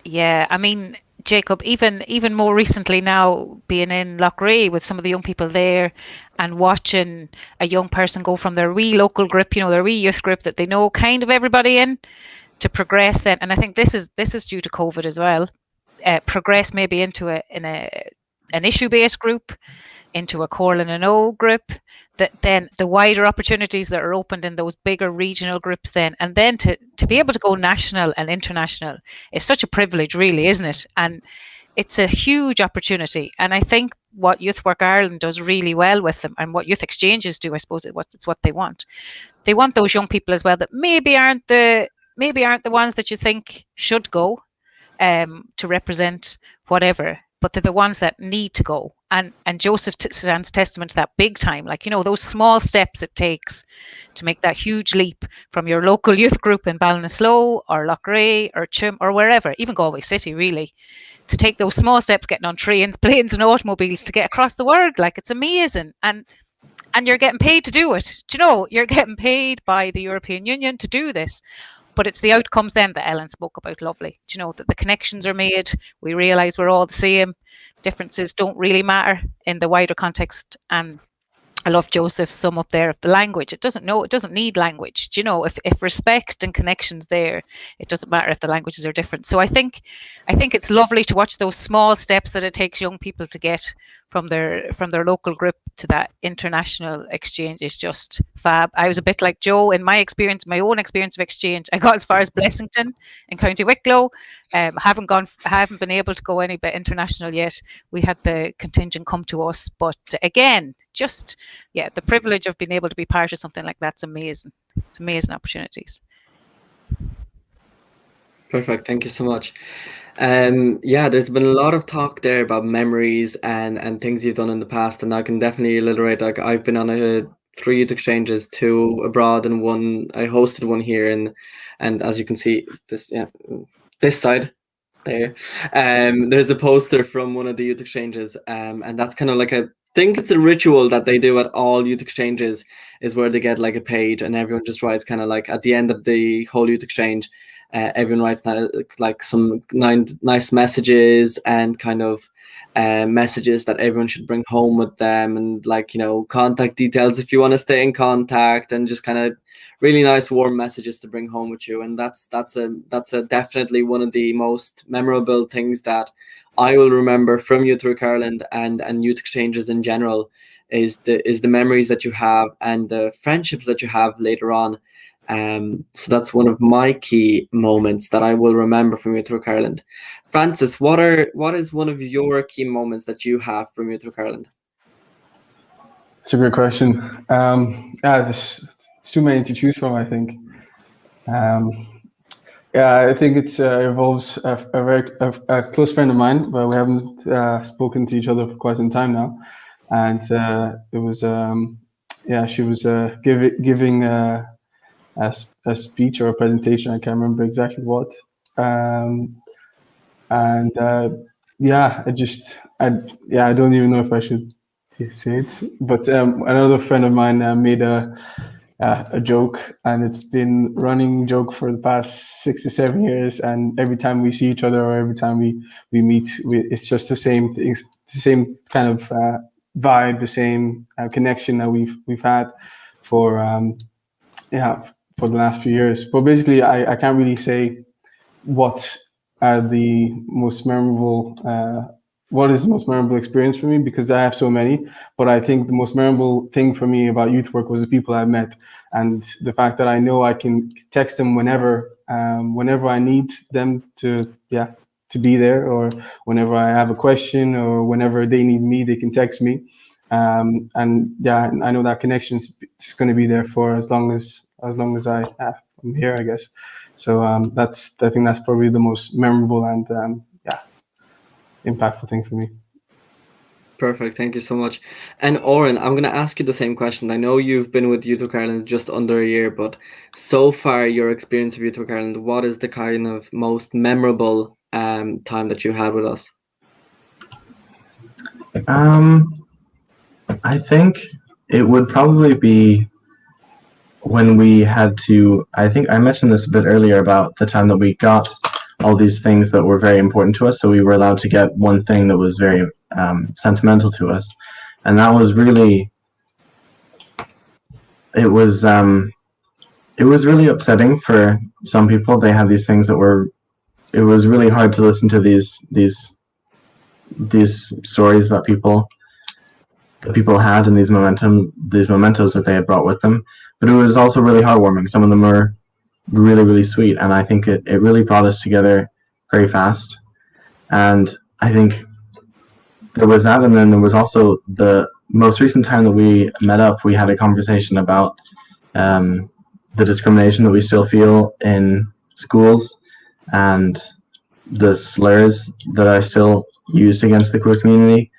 Yeah, I mean, Jacob, even more recently now, being in Loughrea with some of the young people there, and watching a young person go from their wee local group, you know, their wee youth group that they know kind of everybody in, to progress then. And I think this is due to COVID as well. Progress maybe into an issue-based group, into a Corlin and O group, that then the wider opportunities that are opened in those bigger regional groups then, and then to be able to go national and international is such a privilege, really, isn't it? And it's a huge opportunity. And I think what Youth Work Ireland does really well with them, and what youth exchanges do, I suppose, it's what they want. They want those young people as well that maybe aren't the ones that you think should go to represent whatever, but they're the ones that need to go. And Joseph stands testament to that big time. Like, you know, those small steps it takes to make that huge leap from your local youth group in Ballinasloe or Loughrea or Chim or wherever, even Galway City, really, to take those small steps, getting on trains, planes and automobiles to get across the world. Like, it's amazing. And you're getting paid to do it. Do you know, you're getting paid by the European Union to do this. But it's the outcomes then that Ellen spoke about, lovely. Do you know, that the connections are made. We realise we're all the same. Differences don't really matter in the wider context. And I love Joseph's sum up there of the language. It doesn't need language. Do you know, if respect and connections there, it doesn't matter if the languages are different. So I think it's lovely to watch those small steps that it takes young people to get from their local group to that international exchange is just fab. I was a bit like Joe in my own experience of exchange. I got as far as Blessington in County Wicklow. Haven't been able to go any bit international yet. We had the contingent come to us, but again, just the privilege of being able to be part of something like that's amazing. It's amazing opportunities. Perfect. Thank you so much. There's been a lot of talk there about memories and things you've done in the past, and I can definitely alliterate. Like, I've been on a 3 youth exchanges, 2 abroad and 1. I hosted one here, and as you can see, this side there, there's a poster from one of the youth exchanges, and that's kind of like I think it's a ritual that they do at all youth exchanges, is where they get like a page and everyone just writes kind of like at the end of the whole youth exchange, everyone writes like some nice messages and kind of messages that everyone should bring home with them, and like, you know, contact details if you want to stay in contact, and just kind of really nice warm messages to bring home with you. And that's a definitely one of the most memorable things that I will remember from Youth Work Ireland and youth exchanges in general, is the memories that you have and the friendships that you have later on. So that's one of my key moments that I will remember from Youth Work Ireland. Francis, what is one of your key moments that you have from Youth Work Ireland? It's a great question. There's too many to choose from, I think. I think it involves a close friend of mine, but we haven't spoken to each other for quite some time now. And it was, she was giving a speech or a presentation. I can't remember exactly what. I don't even know if I should say it, but another friend of mine made a joke, and it's been running joke for the past 6 to 7 years. And every time we see each other, or every time we meet, it's just the same things, the same kind of vibe, the same connection that we've had for the last few years. But basically, I can't really say what the most memorable what is the most memorable experience for me, because I have so many. But I think the most memorable thing for me about youth work was the people I met, and the fact that I know I can text them whenever I need them to be there, or whenever I have a question, or whenever they need me, they can text me. I know that connection is going to be there for as long as I'm here, I guess. So I think that's probably the most memorable and impactful thing for me. Perfect. Thank you so much. And Oren, I'm going to ask you the same question. I know you've been with Youth Work Ireland just under a year, but so far your experience of Youth Work Ireland, what is the kind of most memorable time that you had with us? I think it would probably be when we had to, I think I mentioned this a bit earlier about the time that we got all these things that were very important to us. So we were allowed to get one thing that was very sentimental to us. And that was really, it was really upsetting for some people. They had these things that it was really hard to listen to these stories about people that people had, and these mementos that they had brought with them. But it was also really heartwarming. Some of them were really, really sweet, and I think it really brought us together very fast. And I think there was that, and then there was also the most recent time that we met up, we had a conversation about the discrimination that we still feel in schools, and the slurs that are still used against the queer community,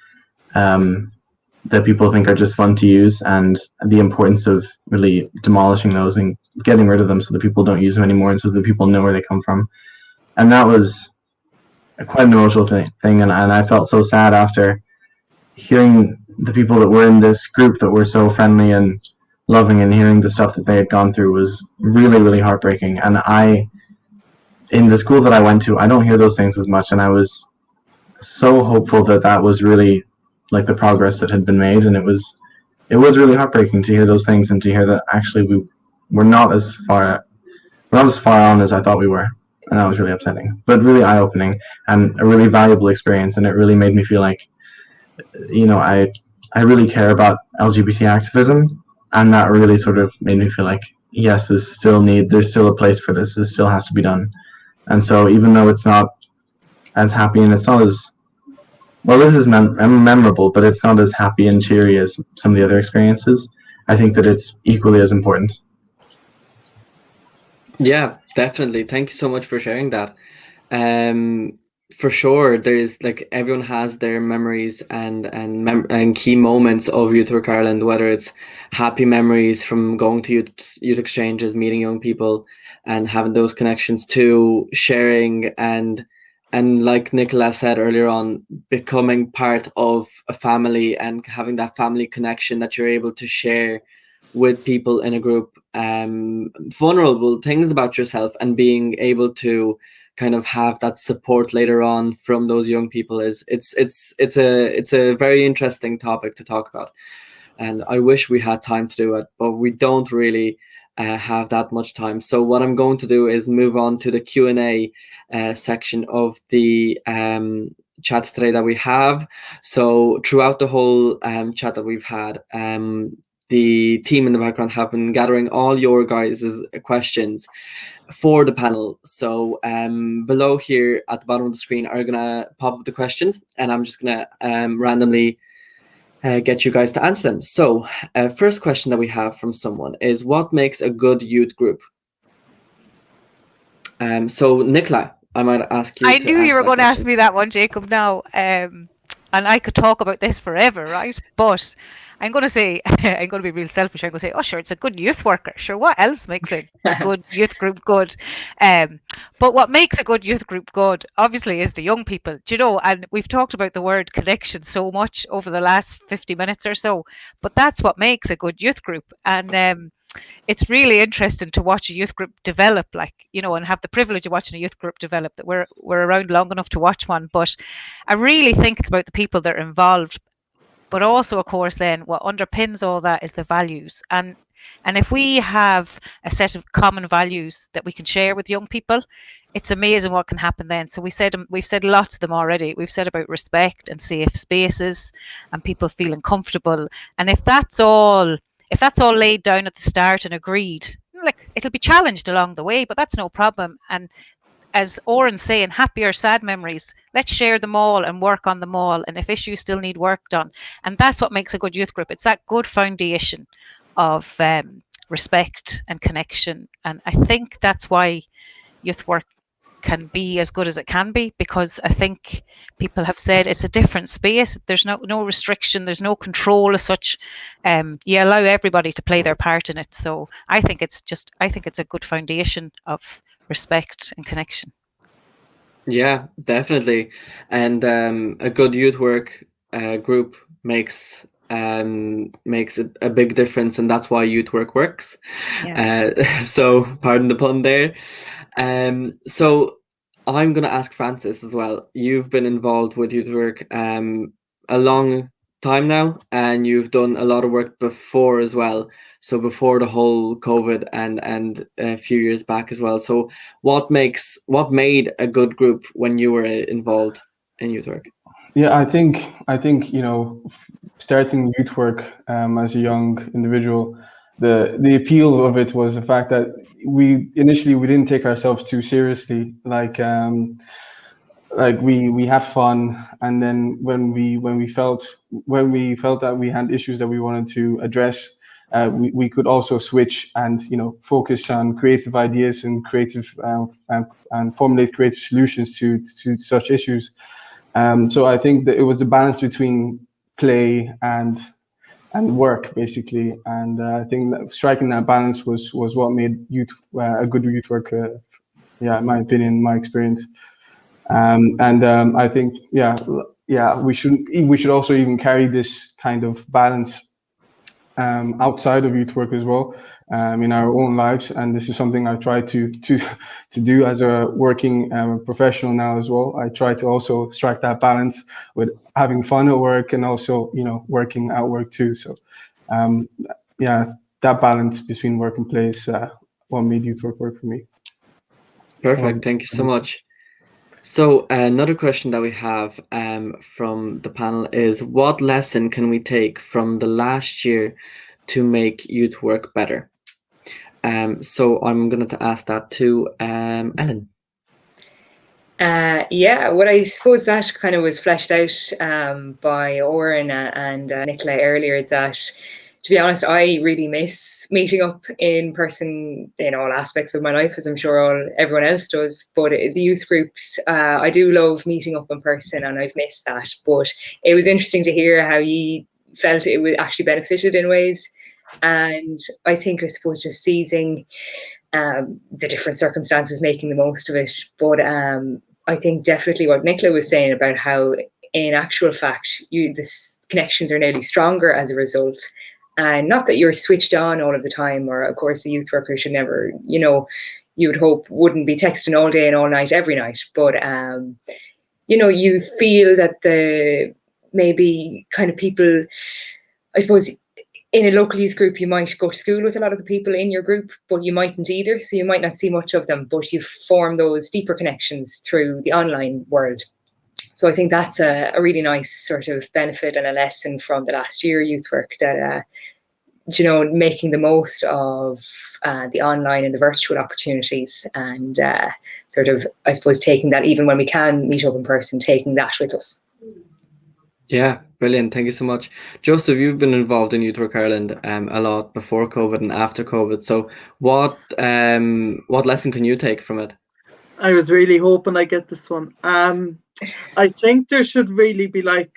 that people think are just fun to use, and the importance of really demolishing those and getting rid of them so that people don't use them anymore, and so that people know where they come from. And that was quite an emotional thing, and I felt so sad after hearing the people that were in this group that were so friendly and loving, and hearing the stuff that they had gone through was really, really heartbreaking. And in the school that I went to, I don't hear those things as much, and I was so hopeful that was really like the progress that had been made. And it was really heartbreaking to hear those things, and to hear that actually we're not as far on as I thought we were. And that was really upsetting, but really eye-opening, and a really valuable experience. And it really made me feel like, you know, I really care about LGBT activism, and that really sort of made me feel like, yes, there's still a place for this. This still has to be done. And so even though it's not as happy, and it's not as well, this is memorable, but it's not as happy and cheery as some of the other experiences, I think that it's equally as important. Yeah, definitely. Thank you so much for sharing that. for sure, there's like everyone has their memories and key moments of Youth Work Ireland, whether it's happy memories from going to youth exchanges, meeting young people, and having those connections, to sharing and like Nicola said earlier on, becoming part of a family and having that family connection that you're able to share with people in a group, vulnerable things about yourself, and being able to kind of have that support later on from those young people it's a very interesting topic to talk about, and I wish we had time to do it, but we don't really have that much time. So what I'm going to do is move on to the Q&A section of the chat today that we have. So throughout the whole chat that we've had, the team in the background have been gathering all your guys' questions for the panel. So below here at the bottom of the screen are gonna pop up the questions, and I'm just gonna randomly get you guys to answer them. So first question that we have from someone is, what makes a good youth group? So Nicola, I might ask you I to knew you answer were that going to ask question. me that one, Jacob, now. And I could talk about this forever, right? But I'm going to say, I'm going to be real selfish. I'm going to say, oh, sure, it's a good youth worker. Sure, what else makes a good youth group good? But what makes a good youth group good, obviously, is the young people. Do you know, and we've talked about the word connection so much over the last 50 minutes or so, but that's what makes a good youth group. And it's really interesting to watch a youth group develop, like, you know, and have the privilege of watching a youth group develop, that we're around long enough to watch one. But I really think it's about the people that are involved. But also, of course, then what underpins all that is the values. And if we have a set of common values that we can share with young people, it's amazing what can happen then. So we've said lots of them already. We've said about respect and safe spaces and people feeling comfortable. And if that's all laid down at the start and agreed, like, it'll be challenged along the way, but that's no problem. And as Oren's saying, happy or sad memories, let's share them all and work on them all. And if issues still need work done, and that's what makes a good youth group. It's that good foundation of respect and connection. And I think that's why youth work can be as good as it can be, because I think people have said it's a different space. There's no restriction, there's no control as such. You allow everybody to play their part in it. So I think it's a good foundation of respect and connection. Yeah, definitely. And a good youth work group makes a big difference, and that's why youth work works. So pardon the pun there. So I'm gonna ask Francis as well. You've been involved with youth work a long time now, and you've done a lot of work before as well. So before the whole COVID and a few years back as well. So what made a good group when you were involved in youth work? Yeah, I think you know, starting youth work as a young individual, the appeal of it was the fact that we didn't take ourselves too seriously. Like we had fun, and then when we felt that we had issues that we wanted to address, we could also switch and, you know, focus on creative ideas and and formulate creative solutions to such issues. So I think that it was the balance between play and work, basically, and I think that striking that balance was what made a good youth work. In my opinion, my experience. I think we should also even carry this kind of balance outside of youth work as well, in our own lives. And this is something I try to do as a working professional now as well. I try to also strike that balance with having fun at work and also, you know, working at work too. So that balance between work and play is what made youth work for me. Perfect. Thank you so much. So another question that we have from the panel is, what lesson can we take from the last year to make youth work better? So I'm going to ask that to Ellen. Well, I suppose that kind of was fleshed out by Oren and Nicola earlier, that to be honest, I really miss meeting up in person in all aspects of my life, as I'm sure everyone else does. But the youth groups, I do love meeting up in person, and I've missed that. But it was interesting to hear how you felt it would actually benefited in ways. And I think, I suppose, just seizing the different circumstances, making the most of it. But I think definitely what Nicola was saying about how, in actual fact, the connections are nearly stronger as a result. And not that you're switched on all of the time, or of course, a youth worker should never, you would hope wouldn't be texting all day and all night every night. But, you feel that the maybe kind of people, I suppose, in a local youth group, you might go to school with a lot of the people in your group, but you mightn't either. So you might not see much of them, but you form those deeper connections through the online world. So I think that's a really nice sort of benefit and a lesson from the last year youth work, that, making the most of the online and the virtual opportunities, and sort of, I suppose, taking that, even when we can meet up in person, taking that with us. Yeah, brilliant. Thank you so much. Joseph, you've been involved in Youth Work Ireland a lot before COVID and after COVID. So what lesson can you take from it? I was really hoping I get this one. I think there should really be like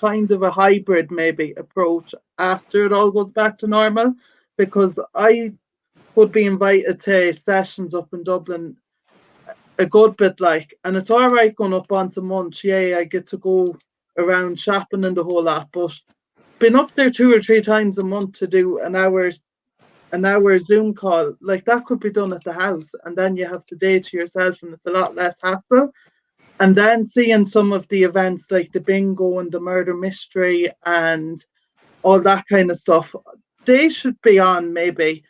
kind of a hybrid maybe approach after it all goes back to normal, because I would be invited to sessions up in Dublin a good bit, and it's all right going up once a month. Yeah, I get to go around shopping and the whole lot, but been up there 2 or 3 times a month to do an hour Zoom call, that could be done at the house, and then you have the day to yourself, and it's a lot less hassle. And then seeing some of the events like the bingo and the murder mystery and all that kind of stuff, they should be on maybe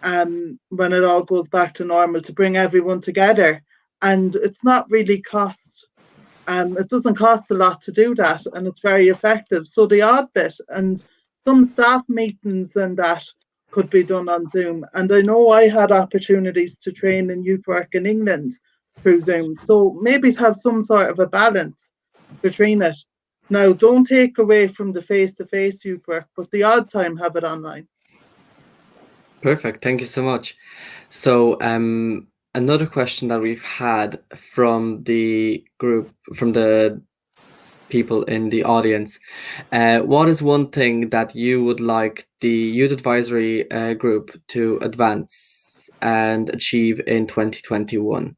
when it all goes back to normal, to bring everyone together. And it's not really it doesn't cost a lot to do that, and it's very effective. So the odd bit and some staff meetings and that could be done on Zoom. And I know I had opportunities to train in youth work in England through Zoom. So maybe to have some sort of a balance between it. Now, don't take away from the face-to-face youth work, but the odd time have it online. Perfect. Thank you so much. So another question that we've had from the group, from the people in the audience, what is one thing that you would like the Youth Advisory group to advance and achieve in 2021?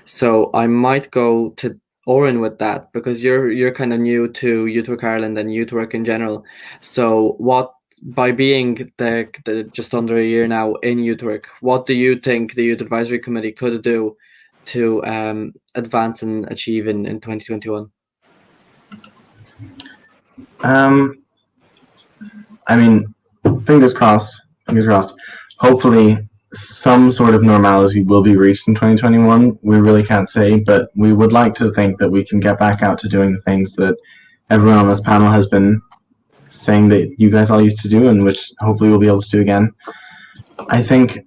So I might go to Oren with that, because you're kind of new to Youth Work Ireland and youth work in general. So by being the just under a year now in youth work, what do you think the Youth Advisory Committee could do to advance and achieve in 2021? I mean, fingers crossed. Hopefully, some sort of normality will be reached in 2021. We really can't say, but we would like to think that we can get back out to doing the things that everyone on this panel has been saying that you guys all used to do, and which hopefully we'll be able to do again. I think,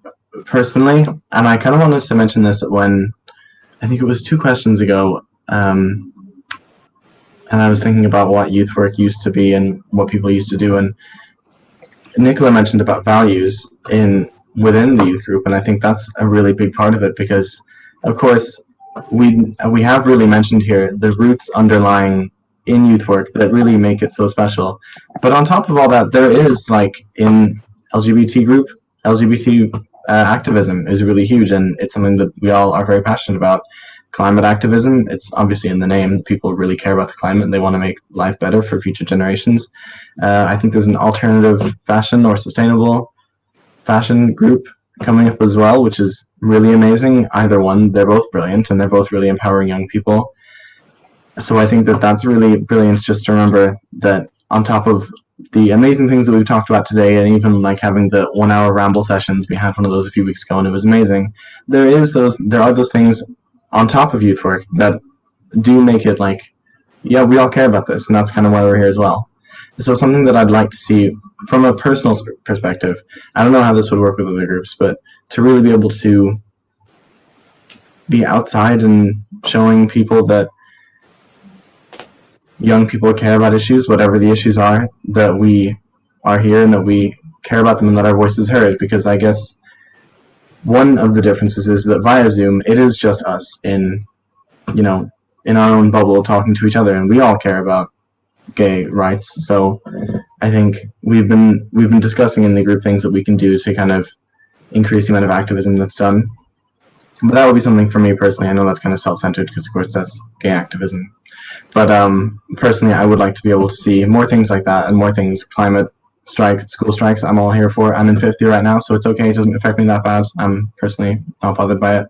personally, and I kind of wanted to mention this when, I think it was 2 questions ago, and I was thinking about what youth work used to be and what people used to do, and Nicola mentioned about values within the youth group, and I think that's a really big part of it, because, of course, we have really mentioned here the roots underlying in youth work that really make it so special. But on top of all that, there is, in LGBT activism is really huge, and it's something that we all are very passionate about. Climate activism, it's obviously in the name. People really care about the climate, and they want to make life better for future generations. I think there's an alternative fashion or sustainable fashion group coming up as well, which is really amazing. Either one, they're both brilliant, and they're both really empowering young people. So I think that that's really brilliant, just to remember that on top of the amazing things that we've talked about today, and even having the 1-hour ramble sessions, we had one of those a few weeks ago and it was amazing. There are those things on top of youth work that do make it yeah, we all care about this, and that's kind of why we're here as well. So something that I'd like to see from a personal perspective, I don't know how this would work with other groups, but to really be able to be outside and showing people that young people care about issues, whatever the issues are, that we are here and that we care about them and that our voice is heard. Because I guess one of the differences is that via Zoom, it is just us in our own bubble talking to each other, and we all care about gay rights. So I think we've been discussing in the group things that we can do to kind of increase the amount of activism that's done. But that would be something for me personally. I know that's kind of self-centered because, of course, that's gay activism. But personally, I would like to be able to see more things like that and more things, climate strikes, school strikes. I'm all here for. I'm in 5th year right now, so it's okay. It doesn't affect me that bad. I'm personally not bothered by it.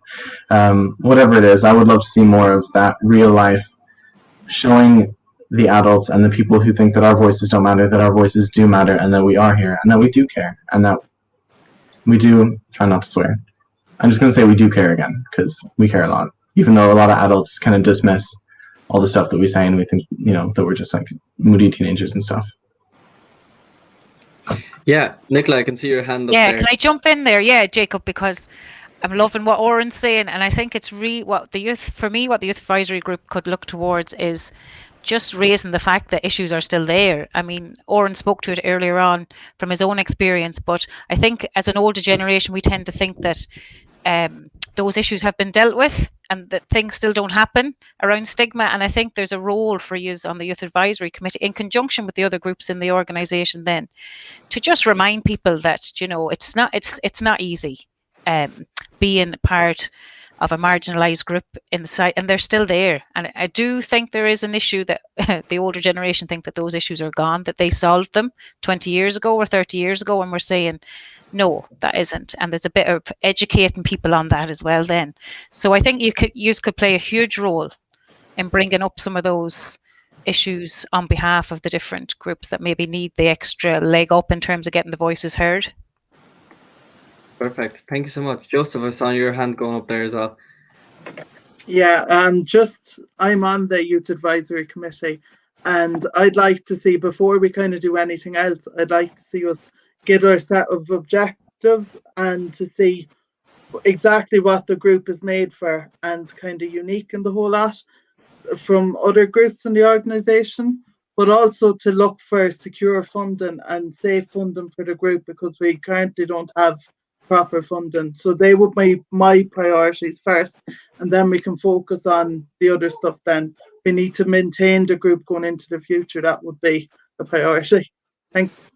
Whatever it is, I would love to see more of that real life, showing the adults and the people who think that our voices don't matter, that our voices do matter, and that we are here, and that we do care, and that we do, try not to swear. I'm just going to say we do care again, because we care a lot, even though a lot of adults kind of dismiss all the stuff that we say, and we think, that we're just like moody teenagers and stuff. Yeah, Nicola, I can see your hand up Yeah, there. can I jump in there? Yeah, Jacob, because I'm loving what Oren's saying, and I think it's what the youth advisory group could look towards is just raising the fact that issues are still there. I mean, Oren spoke to it earlier on from his own experience, but I think as an older generation, we tend to think that those issues have been dealt with and that things still don't happen around stigma. And I think there's a role for you on the Youth Advisory Committee in conjunction with the other groups in the organisation then to just remind people that, it's not easy being part of a marginalised group in the site, and they're still there. And I do think there is an issue that the older generation think that those issues are gone, that they solved them 20 years ago or 30 years ago, and we're saying, no, that isn't. And there's a bit of educating people on that as well then. So I think you could play a huge role in bringing up some of those issues on behalf of the different groups that maybe need the extra leg up in terms of getting the voices heard. Perfect. Thank you so much. Joseph, I saw your hand going up there as well. Yeah, I'm on the Youth Advisory Committee, and I'd like to see, before we kind of do anything else, I'd like to see us get our set of objectives and to see exactly what the group is made for and kind of unique in the whole lot from other groups in the organisation, but also to look for secure funding and safe funding for the group, because we currently don't have proper funding. So they would be my priorities first, and then we can focus on the other stuff then. We need to maintain the group going into the future. That would be a priority. Thanks.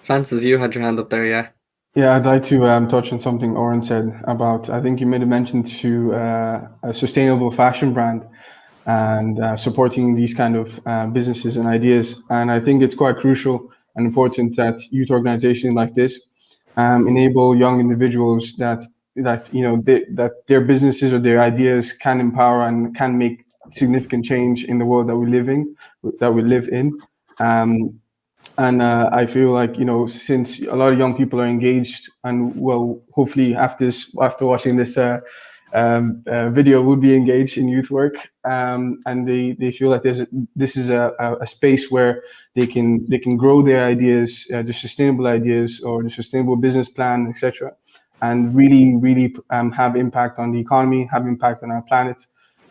Francis, you had your hand up there, yeah? Yeah, I'd like to touch on something Oren said about, I think you made a mention to a sustainable fashion brand and supporting these kind of businesses and ideas. And I think it's quite crucial and important that youth organizations like this enable young individuals that their businesses or their ideas can empower and can make significant change in the world that we live in. And I feel like, since a lot of young people are engaged and hopefully after watching this video would be engaged in youth work, and they feel like this is a space where they can grow their ideas, the sustainable ideas or the sustainable business plan, etc., and really have impact on the economy, have impact on our planet.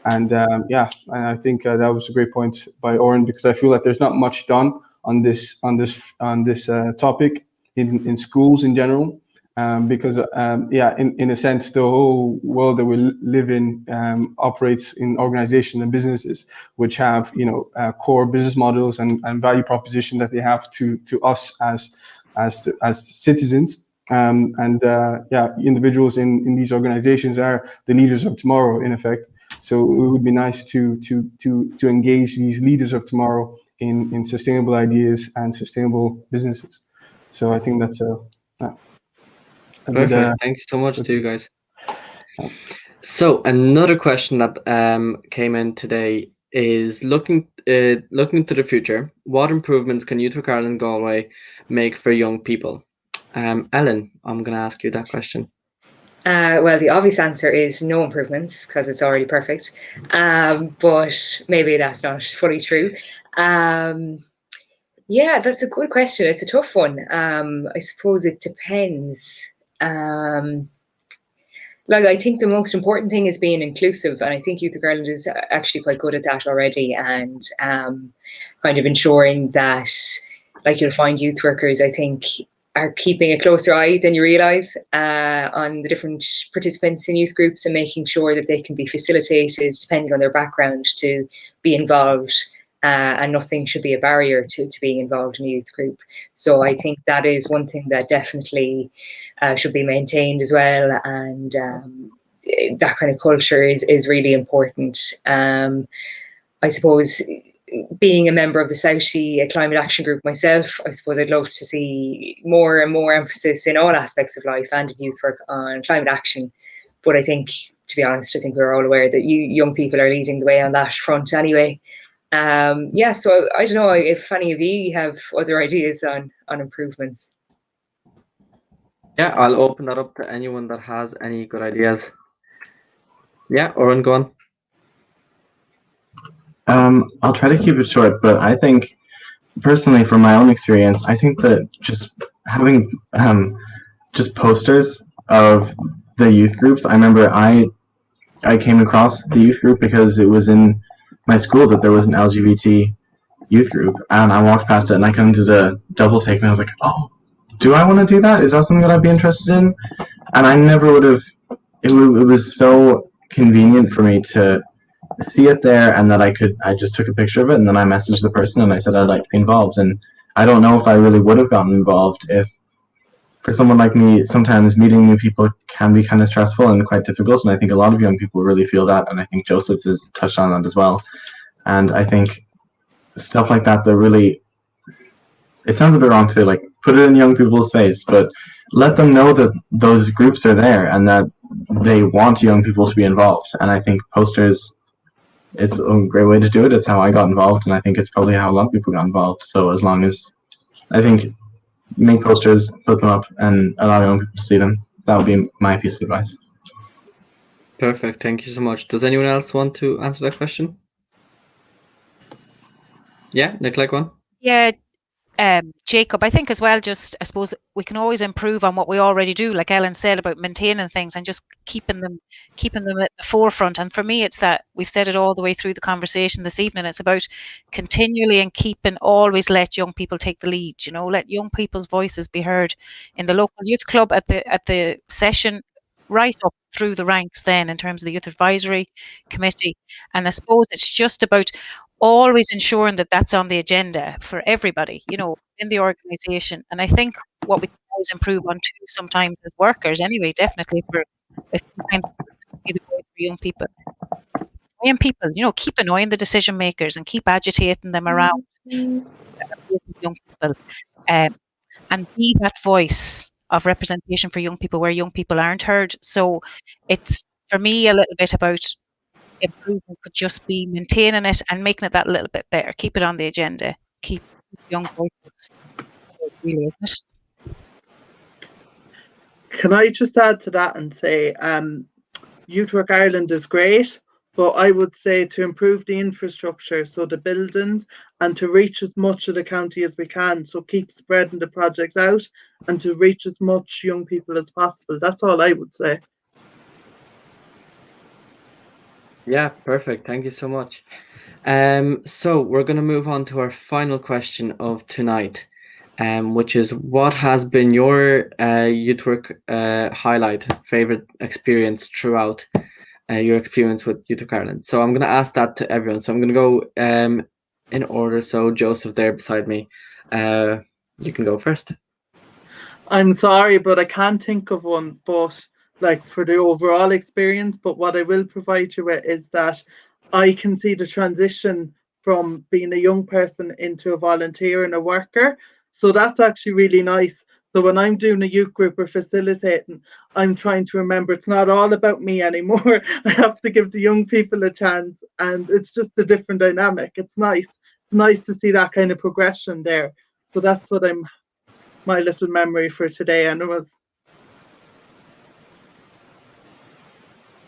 And and I think that was a great point by Oren, because I feel like there's not much done on this topic in schools in general, because in a sense the whole world that we live in operates in organizations and businesses which have core business models and value proposition that they have to us as citizens, individuals in these organizations are the leaders of tomorrow, in effect. So it would be nice to engage these leaders of tomorrow in sustainable ideas and sustainable businesses. So I think that's perfect. Thank you so much to you guys. So another question that came in today is looking to the future. What improvements can Youth Work Ireland Galway make for young people? Ellen, I'm going to ask you that question. Well, the obvious answer is no improvements, because it's already perfect. But maybe that's not fully true. Yeah, that's a good question. It's a tough one. I suppose it depends. I think the most important thing is being inclusive, and I think Youth of Ireland is actually quite good at that already, and kind of ensuring that like you'll find youth workers, I think, are keeping a closer eye than you realise on the different participants in youth groups and making sure that they can be facilitated, depending on their background, to be involved. And nothing should be a barrier to being involved in a youth group. So I think that is one thing that definitely should be maintained as well. And that kind of culture is really important. I suppose, being a member of the South Sea Climate Action Group myself, I suppose I'd love to see more and more emphasis in all aspects of life and in youth work on climate action. But I think, to be honest, I think we're all aware that young people are leading the way on that front anyway. So I don't know if any of you have other ideas on improvements. Yeah, I'll open that up to anyone that has any good ideas. Yeah, Oren, go on. I'll try to keep it short, but I think, personally, from my own experience, I think that just having just posters of the youth groups. I remember I came across the youth group because it was in my school that there was an LGBT youth group, and I walked past it and I kind of did a double take, and I was like, oh, do I want to do that? Is that something that I'd be interested in? And I never would have. It was so convenient for me to see it there, and that I just took a picture of it, and then I messaged the person and I said I'd like to be involved. And I don't know if I really would have gotten involved if, for someone like me, sometimes meeting new people can be kind of stressful and quite difficult, and I think a lot of young people really feel that, and I think Joseph has touched on that as well. And I think stuff like that really, it sounds a bit wrong to say, like, put it in young people's face, but let them know that those groups are there and that they want young people to be involved. And I think posters, it's a great way to do it. It's how I got involved, and I think it's probably how a lot of people got involved. So as long as, I think, make posters, put them up, and allow young people to see them, that would be my piece of advice. Perfect. Thank you so much. Does anyone else want to answer that question? Yeah, Nicola, go on. Yeah, Jacob, I think as well, just, I suppose we can always improve on what we already do, like Ellen said, about maintaining things and just keeping them at the forefront. And for me, it's that we've said it all the way through the conversation this evening. It's about continually and always let young people take the lead, let young people's voices be heard in the local youth club, at the session, right up through the ranks then in terms of the youth advisory committee. And I suppose it's just about always ensuring that that's on the agenda for everybody, in the organisation. And I think what we can always improve on too, sometimes as workers anyway, definitely for young people. Young people, keep annoying the decision makers and keep agitating them around young people, and be that voice of representation for young people where young people aren't heard. So it's, for me, a little bit about improvement could just be maintaining it and making it that little bit better. Keep it on the agenda. Keep young voices. Really, isn't it? Can I just add to that and say, Youth Work Ireland is great, but I would say to improve the infrastructure, so the buildings, and to reach as much of the county as we can. So keep spreading the projects out and to reach as much young people as possible. That's all I would say. Yeah, perfect. Thank you so much. So we're going to move on to our final question of tonight, which is, what has been your youth work favorite experience throughout your experience with Youth Work Ireland? So I'm going to ask that to everyone. So I'm going to go in order. So Joseph there beside me, you can go first. I'm sorry, but I can't think of one, but like for the overall experience, but what I will provide you with is that I can see the transition from being a young person into a volunteer and a worker. So that's actually really nice. So when I'm doing a youth group or facilitating, I'm trying to remember it's not all about me anymore. I have to give the young people a chance, and it's just a different dynamic. It's nice. It's nice to see that kind of progression there. So that's what my little memory for today, and it was.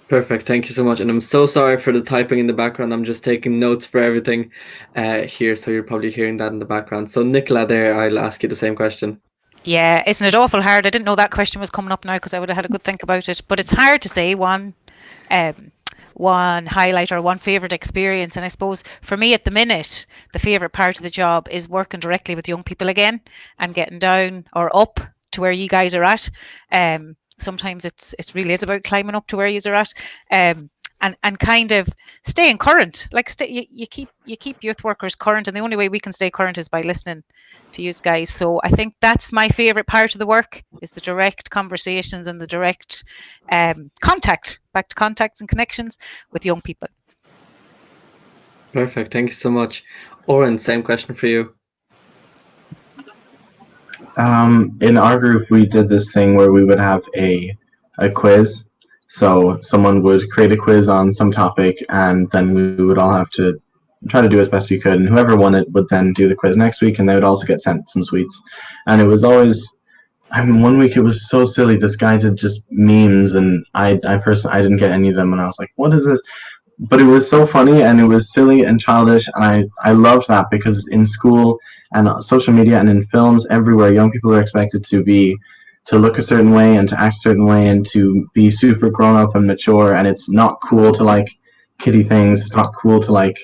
Perfect. Thank you so much. And I'm so sorry for the typing in the background. I'm just taking notes for everything here. So you're probably hearing that in the background. So Nicola there, I'll ask you the same question. Yeah, isn't it awful hard? I didn't know that question was coming up now because I would have had a good think about it. But it's hard to say one one highlight or one favorite experience. And I suppose for me at the minute, the favorite part of the job is working directly with young people again and getting down or up to where you guys are at. Sometimes it really is about climbing up to where you are at. And kind of staying current, like you keep youth workers current, and the only way we can stay current is by listening to you guys. So I think that's my favorite part of the work, is the direct conversations and the direct contact, back to contacts and connections with young people. Perfect, thank you so much. Oren, same question for you. In our group, we did this thing where we would have a quiz. So someone would create a quiz on some topic, and then we would all have to try to do as best we could. And whoever won it would then do the quiz next week, and they would also get sent some sweets. And it was always, I mean, one week it was so silly. This guy did just memes, and I personally didn't get any of them, and I was like, what is this? But it was so funny, and it was silly and childish, and I loved that, because in school and social media and in films everywhere, young people are expected to look a certain way and to act a certain way and to be super grown up and mature, and it's not cool to like kiddie things. It's not cool to like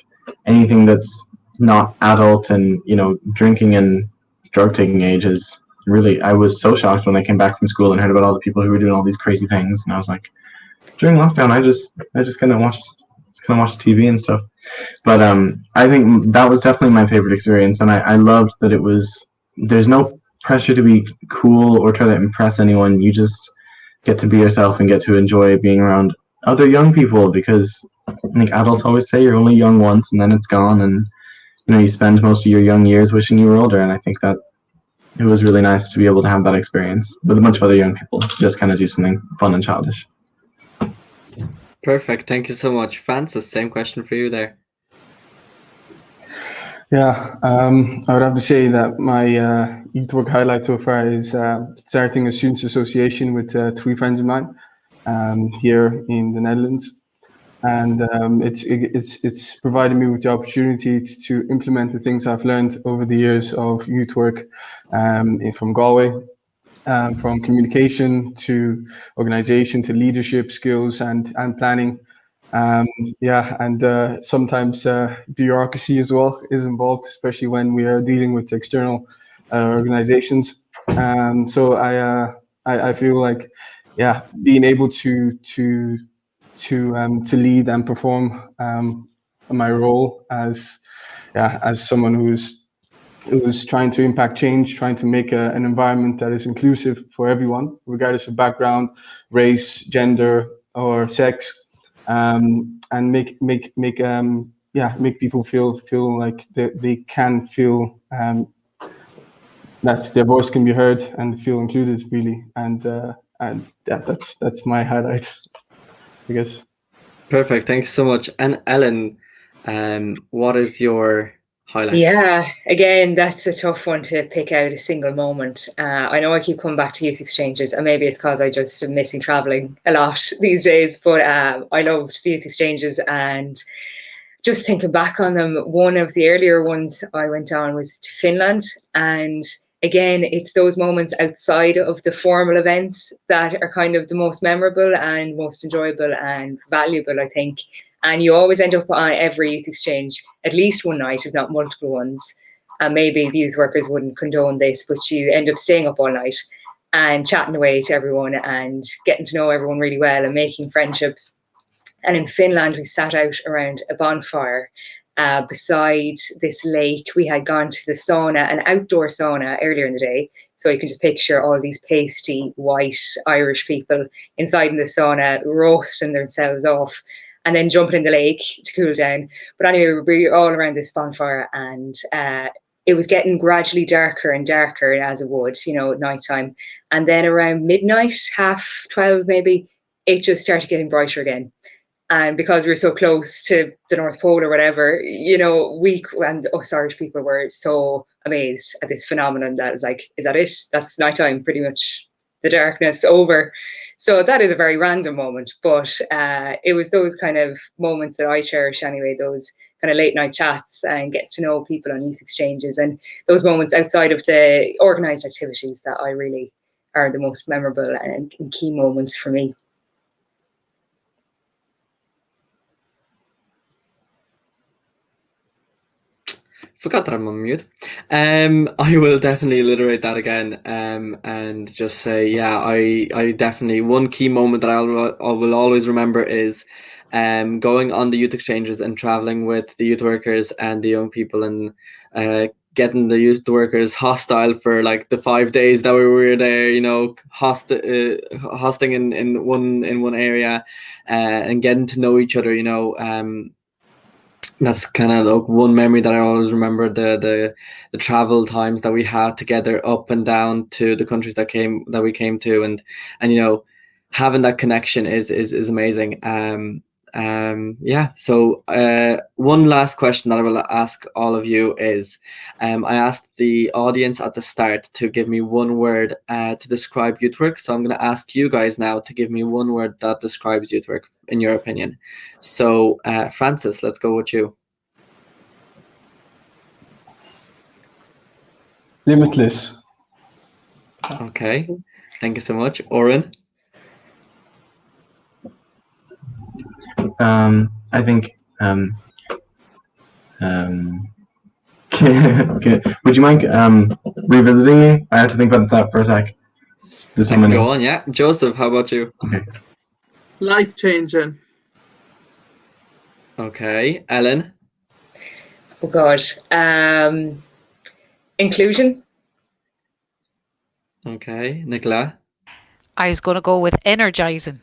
anything that's not adult, and drinking and drug taking age is really. I was so shocked when I came back from school and heard about all the people who were doing all these crazy things, and I was like, during lockdown I just kind of watched TV and stuff. But I think that was definitely my favorite experience, and I loved that there's no pressure to be cool or try to impress anyone. You just get to be yourself and get to enjoy being around other young people, because I think adults always say you're only young once and then it's gone, and you spend most of your young years wishing you were older. And I think that it was really nice to be able to have that experience with a bunch of other young people, just kind of do something fun and childish. Perfect, thank you so much. Francis, same question for you there. Yeah, I would have to say that my youth work highlight so far is starting a students' association with 3 friends of mine here in the Netherlands, and it's provided me with the opportunity to implement the things I've learned over the years of youth work from Galway, from communication to organization to leadership skills and planning. Sometimes bureaucracy as well is involved, especially when we are dealing with external organizations. So I feel like, being able to lead and perform my role as someone who's trying to impact change, trying to make an environment that is inclusive for everyone, regardless of background, race, gender, or sex. And make people feel like they can feel that their voice can be heard and feel included, really. And that's my highlight, I guess. Perfect, thanks so much. And Ellen, what is your highlight? Yeah, again, that's a tough one to pick out a single moment. I know I keep coming back to youth exchanges, and maybe it's because I just am missing traveling a lot these days, but I loved the youth exchanges, and just thinking back on them, one of the earlier ones I went on was to Finland, and again, it's those moments outside of the formal events that are kind of the most memorable and most enjoyable and valuable, I think. And you always end up on every youth exchange at least one night, if not multiple ones. And maybe the youth workers wouldn't condone this, but you end up staying up all night and chatting away to everyone and getting to know everyone really well and making friendships. And in Finland, we sat out around a bonfire beside this lake. We had gone to the sauna, an outdoor sauna, earlier in the day. So you can just picture all these pasty, white Irish people inside in the sauna, roasting themselves off, and then jumping in the lake to cool down. But anyway, we were all around this bonfire, and it was getting gradually darker and darker as it would, at nighttime. And then around midnight, 12:30 maybe, it just started getting brighter again. And because we were so close to the North Pole or whatever, we and us Irish people were so amazed at this phenomenon that was like, is that it? That's nighttime, pretty much the darkness over. So that is a very random moment, but it was those kind of moments that I cherish anyway, those kind of late night chats and get to know people on youth exchanges, and those moments outside of the organised activities that I really are the most memorable and key moments for me. Forgot that I'm on mute. I will definitely alliterate that again. And just say, yeah, I definitely, one key moment that I will always remember is going on the youth exchanges and traveling with the youth workers and the young people, and getting the youth workers hostile for like the 5 days that we were there, you know, hosting in one area, and getting to know each other, you know. That's kind of like one memory that I always remember, the travel times that we had together up and down to the countries that we came to, and you know, having that connection is amazing. Yeah. So one last question that I will ask all of you is, I asked the audience at the start to give me one word to describe youth work. So I'm going to ask you guys now to give me one word that describes youth work in your opinion. So Francis, let's go with you. Limitless. Okay. Thank you so much. Oren? I think. Okay. Would you mind revisiting me? I have to think about that for a sec. There's so I can many. go on, yeah. Joseph, how about you? Okay. Life-changing. Okay. Ellen? Oh God. Inclusion. Okay. Nicola? I was going to go with energizing.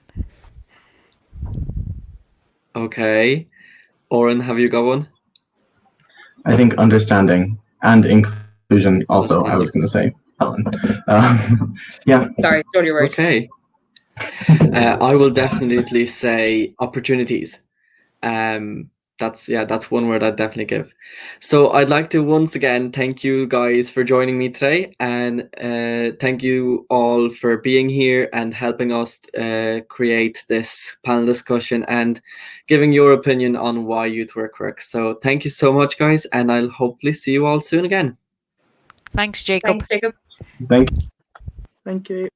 Okay. Oren, have you got one? I think understanding and inclusion also, I was going to say, Ellen. Yeah. Sorry, stole your words. Okay. I will definitely say opportunities. That's one word I'd definitely give. So I'd like to once again thank you guys for joining me today, and thank you all for being here and helping us create this panel discussion and giving your opinion on why youth work works. So thank you so much, guys, and I'll hopefully see you all soon again. Thanks, Jacob. Thanks, Jacob. Thank you.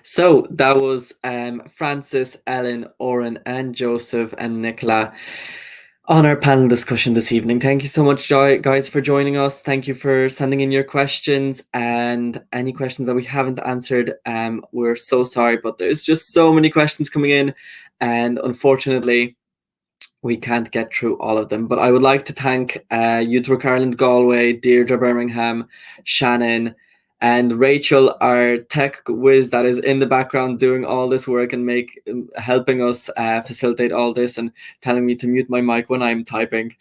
So that was Francis, Ellen, Oren, and Joseph, and Nicola on our panel discussion this evening. Thank you so much, guys, for joining us. Thank you for sending in your questions, and any questions that we haven't answered. We're so sorry, but there's just so many questions coming in, and unfortunately, we can't get through all of them. But I would like to thank Youth Work Ireland Galway, Deirdre Birmingham, Shannon, and Rachel, our tech whiz that is in the background doing all this work and helping us facilitate all this and telling me to mute my mic when I'm typing.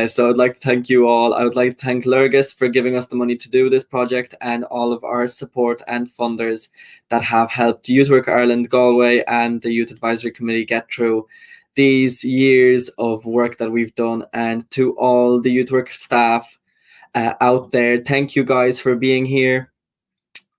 So I'd like to thank you all. I would like to thank Lurgus for giving us the money to do this project, and all of our support and funders that have helped Youth Work Ireland Galway and the Youth Advisory Committee get through these years of work that we've done. And to all the youth work staff out there, thank you guys for being here.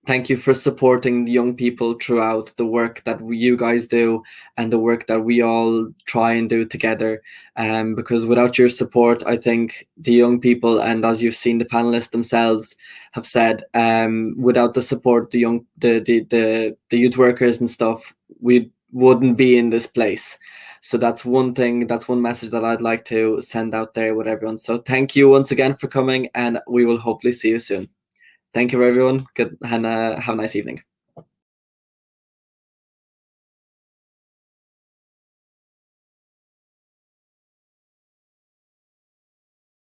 Thank you for supporting the young people throughout the work that you guys do and the work that we all try and do together. Because without your support, I think the young people, and as you've seen the panelists themselves have said, without the support, the youth workers and stuff, we wouldn't be in this place. So that's one message that I'd like to send out there with everyone. So thank you once again for coming, and we will hopefully see you soon. Thank you, everyone. Good, and have a nice evening.